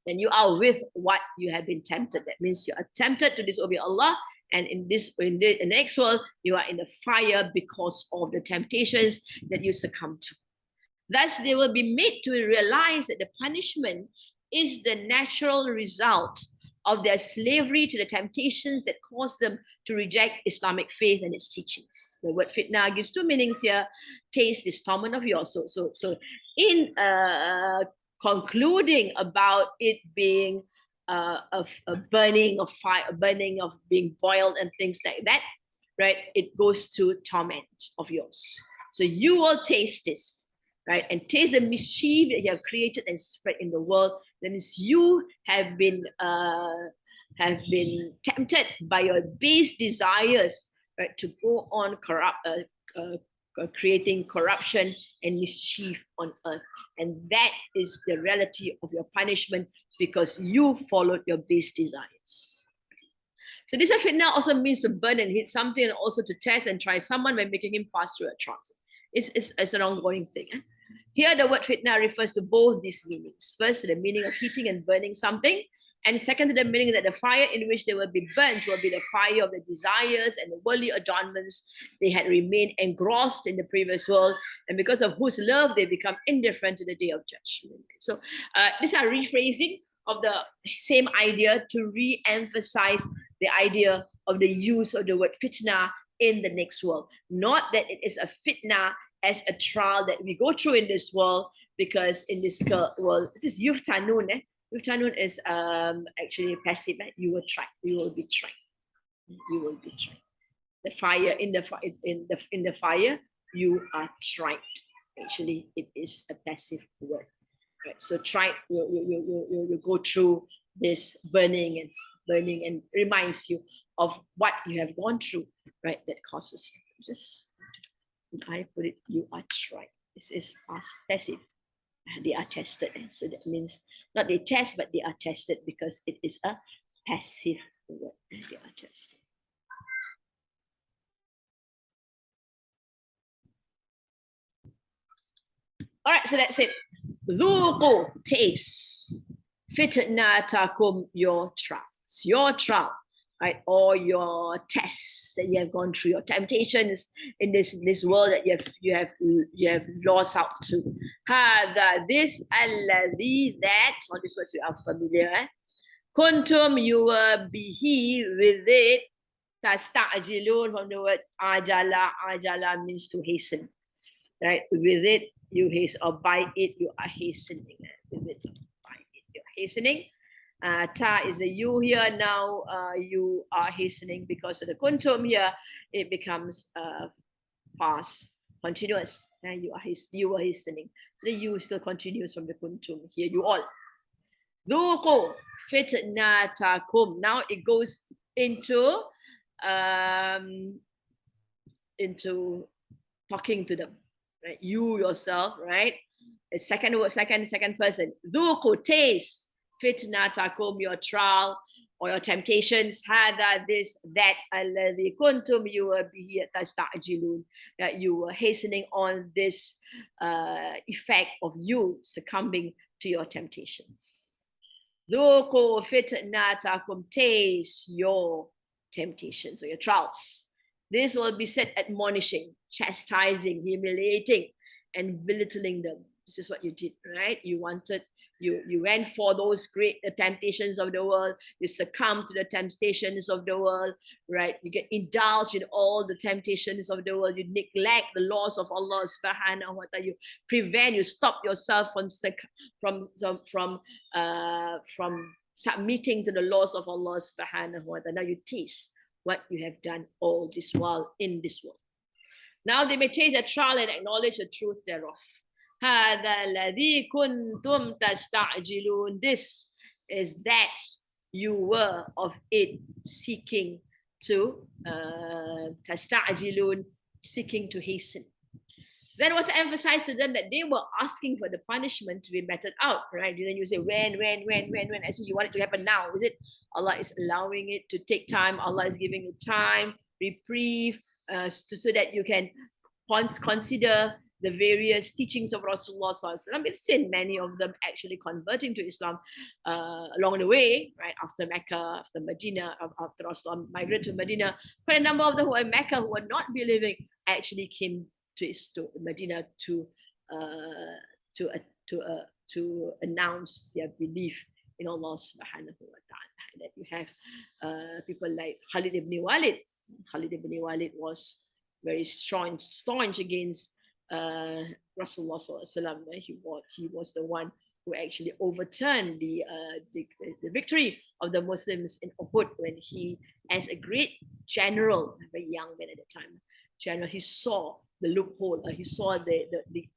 Then you are with what you have been tempted. That means you are tempted to disobey Allah. And in the next world, you are in the fire because of the temptations that you succumb to. Thus, they will be made to realize that the punishment is the natural result of their slavery to the temptations that caused them to reject Islamic faith and its teachings. The word fitna gives two meanings here. Taste this torment of yours. So in concluding about it being a burning of fire, a burning of being boiled and things like that, right? It goes to torment of yours. So you will taste this, right? And taste the mischief that you have created and spread in the world. Then you have been tempted by your base desires, right, to go on creating corruption and mischief on earth. And that is the reality of your punishment because you followed your base desires. So this fitna also means to burn and hit something, and also to test and try someone by making him pass through a trial. It's an ongoing thing. Here, the word fitna refers to both these meanings. First, to the meaning of heating and burning something, and second, to the meaning that the fire in which they will be burnt will be the fire of the desires and the worldly adornments they had remained engrossed in the previous world, and because of whose love they become indifferent to the day of judgment. So, these are rephrasing of the same idea to re-emphasize the idea of the use of the word fitna in the next world. Not that it is a fitna as a trial that we go through in this world, because in this world, this is yuftanun. Yuftanun is actually passive. You will try. You will be trying. You will be trying. The fire in the fire, you are tried. Actually, it is a passive word. Right. So try. You go through this burning and reminds you of what you have gone through. Right. That causes you. Just I put it. You are tried. This is past passive. They are tested. So that means not they test, but they are tested because it is a passive word. They are tested. All right, so that's it. Dhuqu, taste. Fitnatakum, your trial, right? Or your tests that you have gone through, your temptations in this world that you have lost out to. Hada, this, alladhi, that. All these words we are familiar. Kuntum, you will be with it. Tasta'jilun, from the word ajala. Ajala means to hasten, right? With it, you hasten, or by it, you are hastening. With it, by it, you're hastening. Ta is the you here. Now you are hastening because of the kuntum here. It becomes past continuous. And you were hastening. So the you still continues from the kuntum here. You all. Dhuqu fitnatakum. Now it goes into talking to them, right? You yourself, right? A second person. Dhuqu, taste. Fitnatakum, your trial or your temptations. Hada, this, that. Alladhi kuntum, you will be tasta'jilun. That you were hastening on this effect of you succumbing to your temptations. Dhuqu fitnatakum, taste your temptations or your trials. This will be said admonishing, chastising, humiliating, and belittling them. This is what you did, right? You you went for those great temptations of the world. You succumb to the temptations of the world, right? You get indulged in all the temptations of the world. You neglect the laws of Allah subhanahu wa ta'ala. You prevent, you stop yourself from submitting to the laws of Allah subhanahu wa ta'ala. Now you taste what you have done all this while in this world. Now they may taste a trial and acknowledge the truth thereof. هذا الذي كنتم تستعجلون. This is that you were of it seeking to تستعجلون, seeking to hasten. Then was emphasized to them that they were asking for the punishment to be meted out, right? Then you say, when, as if you want it to happen now, is it? Allah is allowing it to take time. Allah is giving you time, reprieve, so that you can consider the various teachings of Rasulullah Sallallahu Alaihi Wasallam. We've seen many of them actually converting to Islam along the way, right? After Mecca, after Medina, after Rasulullah migrated to Medina. Quite a number of them who were in Mecca who were not believing actually came to Medina to announce their belief in Allah subhanahu wa ta'ala. That you have people like Khalid ibn Walid. Khalid ibn Walid was very staunch against Rasulullah Sallallahu Alaihi Wasallam. He was the one who actually overturned the victory of the Muslims in Uhud when he, as a great general, a very young man at the time, general, he saw the loophole. He saw the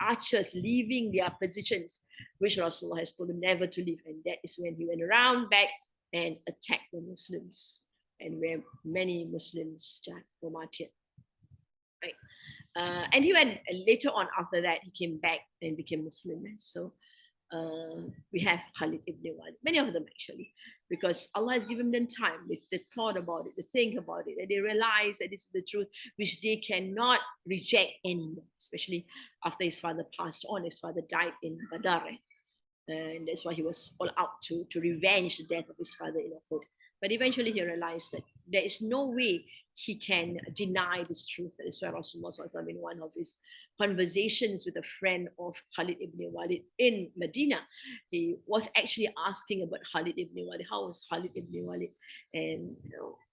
archers leaving their positions, which Rasulullah has told them never to leave. And that is when he went around back and attacked the Muslims, and where many Muslims were martyred. Right. And he went later on after that, he came back and became Muslim. So we have Khalid ibn Walid, many of them actually, because Allah has given them time. They thought about it, they think about it, and they realize that this is the truth which they cannot reject anymore, especially after his father passed on. His father died in Badr, and that's why he was all out to revenge the death of his father in Uhud. But eventually he realized that there is no way he can deny this truth. That is why Rasulullah in one of his conversations with a friend of Khalid ibn Walid in Medina, he was actually asking about Khalid ibn Walid. How was Khalid ibn Walid? And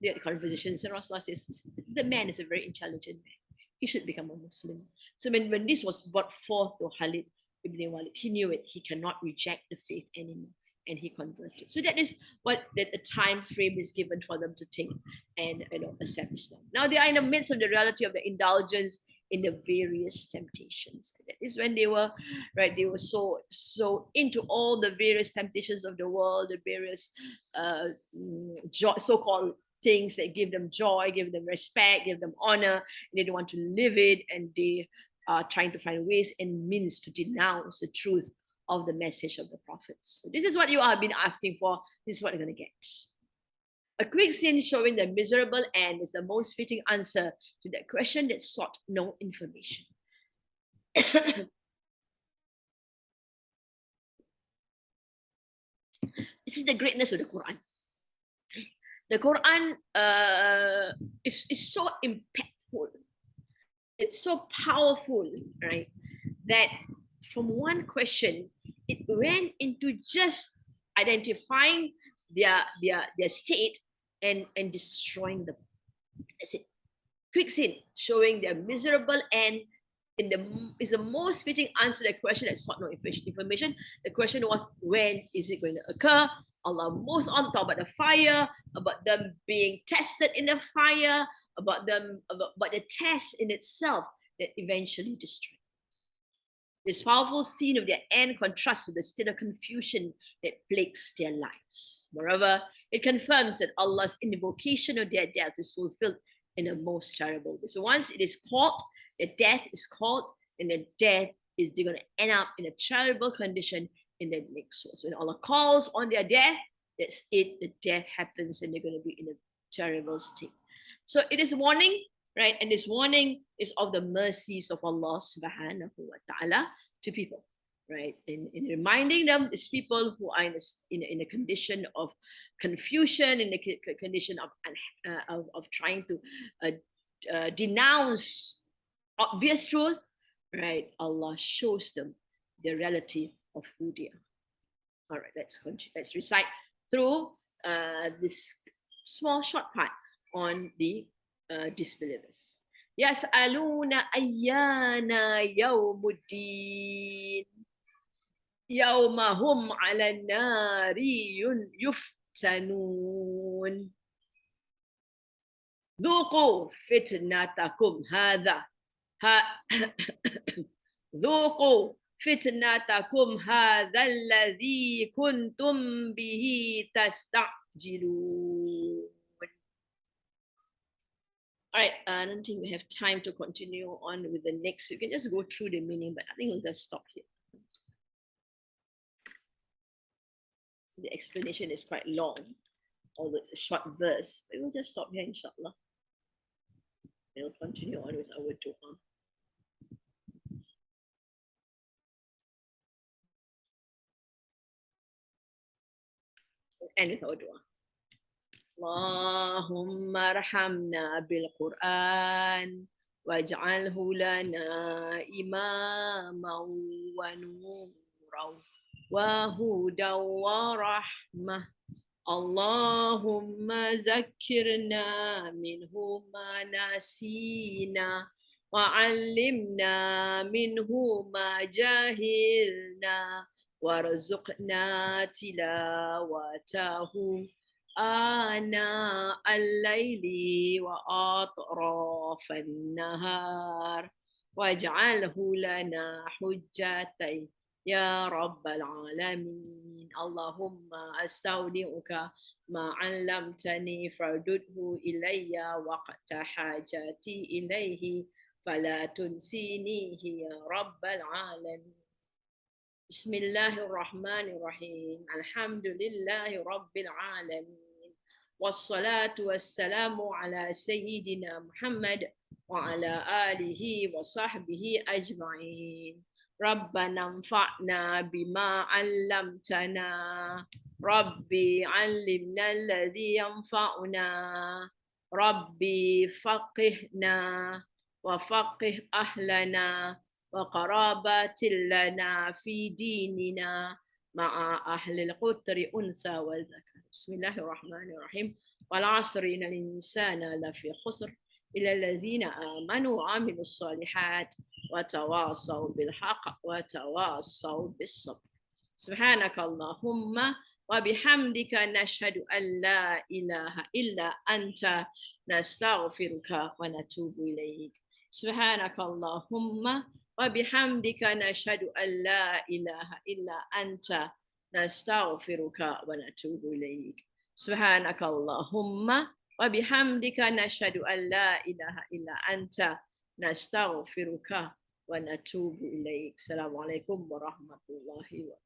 they had conversations, and Rasulullah says, the man is a very intelligent man. He should become a Muslim. So when this was brought forth to Khalid ibn Walid, he knew it. He cannot reject the faith anymore. And he converted. So that is what the time frame is given for them to think and accept Islam. Now they are in the midst of the reality of the indulgence in the various temptations. That is when they were right. They were so into all the various temptations of the world, the various so-called things that give them joy, give them respect, give them honor, and they don't want to live it, and they are trying to find ways and means to denounce the truth of the message of the prophets. So this is what you have been asking for. This is what you're going to get. A quick scene showing the miserable end is the most fitting answer to that question that sought no information. This is the greatness of the Quran. The Quran is so impactful. It's so powerful, right? That from one question, it went into just identifying their state and destroying them. That's it. Quick scene showing their miserable end is the most fitting answer to the question that sought no information. The question was, when is it going to occur? Allah most on talk about the fire, about them being tested in the fire, about the test in itself that eventually destroyed. This powerful scene of their end contrasts with the state of confusion that plagues their lives. Moreover, it confirms that Allah's invocation of their death is fulfilled in a most terrible way. So once it is called, the death is called, and the death is they're going to end up in a terrible condition in the next world. So when Allah calls on their death, that's it, the death happens, and they're going to be in a terrible state. So it is a warning, right? And this warning is of the mercies of Allah subhanahu wa ta'ala to people, right? In reminding them, these people who are in a condition of confusion, in a condition of trying to denounce obvious truth, right? Allah shows them the reality of who they are. All right, let's continue. Let's recite through this small short part on the disbelievers. يسألون أيان يوم الدين يوم هم على النار يفتنون ذوقوا فتنتكم هذا ذوقوا فتنتكم هذا الذي كنتم به تستعجلون. All right, I don't think we have time to continue on with the next. You can just go through the meaning, but I think we'll just stop here. So the explanation is quite long, although it's a short verse, but we'll just stop here, inshallah. We'll continue on with our dua. And with our dua. اللهم ارحمنا بالقرآن واجعله لنا إماما ونورا وهدى ورحمة اللهم ذكرنا منه ما نسينا وعلمنا منه ما جهلنا وارزقنا تلاوته آناء الليل وأطراف النهار واجعله لنا حجة يا رب العالمين اللهم أستودعك ما علمتني فردده إلي وقت حاجتي إليه فلا تنسينيه يا رب العالمين. بسم الله الرحمن الرحيم الحمد لله رب العالمين والصلاة والسلام على سيدنا محمد وعلى آله وصحبه أجمعين ربنا انفعنا بما علمتنا ربي علمنا الذي ينفعنا ربي فقهنا وفقه أهلنا وقرابات لنا في ديننا مع أهل القطر أنثى وذكر بسم الله الرحمن الرحيم والعصر إن الإنسان لفي خسر إلى الذين آمنوا وعملوا الصالحات وتواصوا بالحق وتواصوا بالصبر سبحانك اللهم وبحمدك نشهد أن لا إله إلا أنت نستغفرك ونتوب إليك سبحانك اللهم وبحمدك نشهد أن لا إله إلا أنت نستغفرك ونتوب إليك سبحانك اللهم وبحمدك نشهد أن لا إله إلا أنت نستغفرك ونتوب إليك السلام عليكم ورحمة الله وبركاته.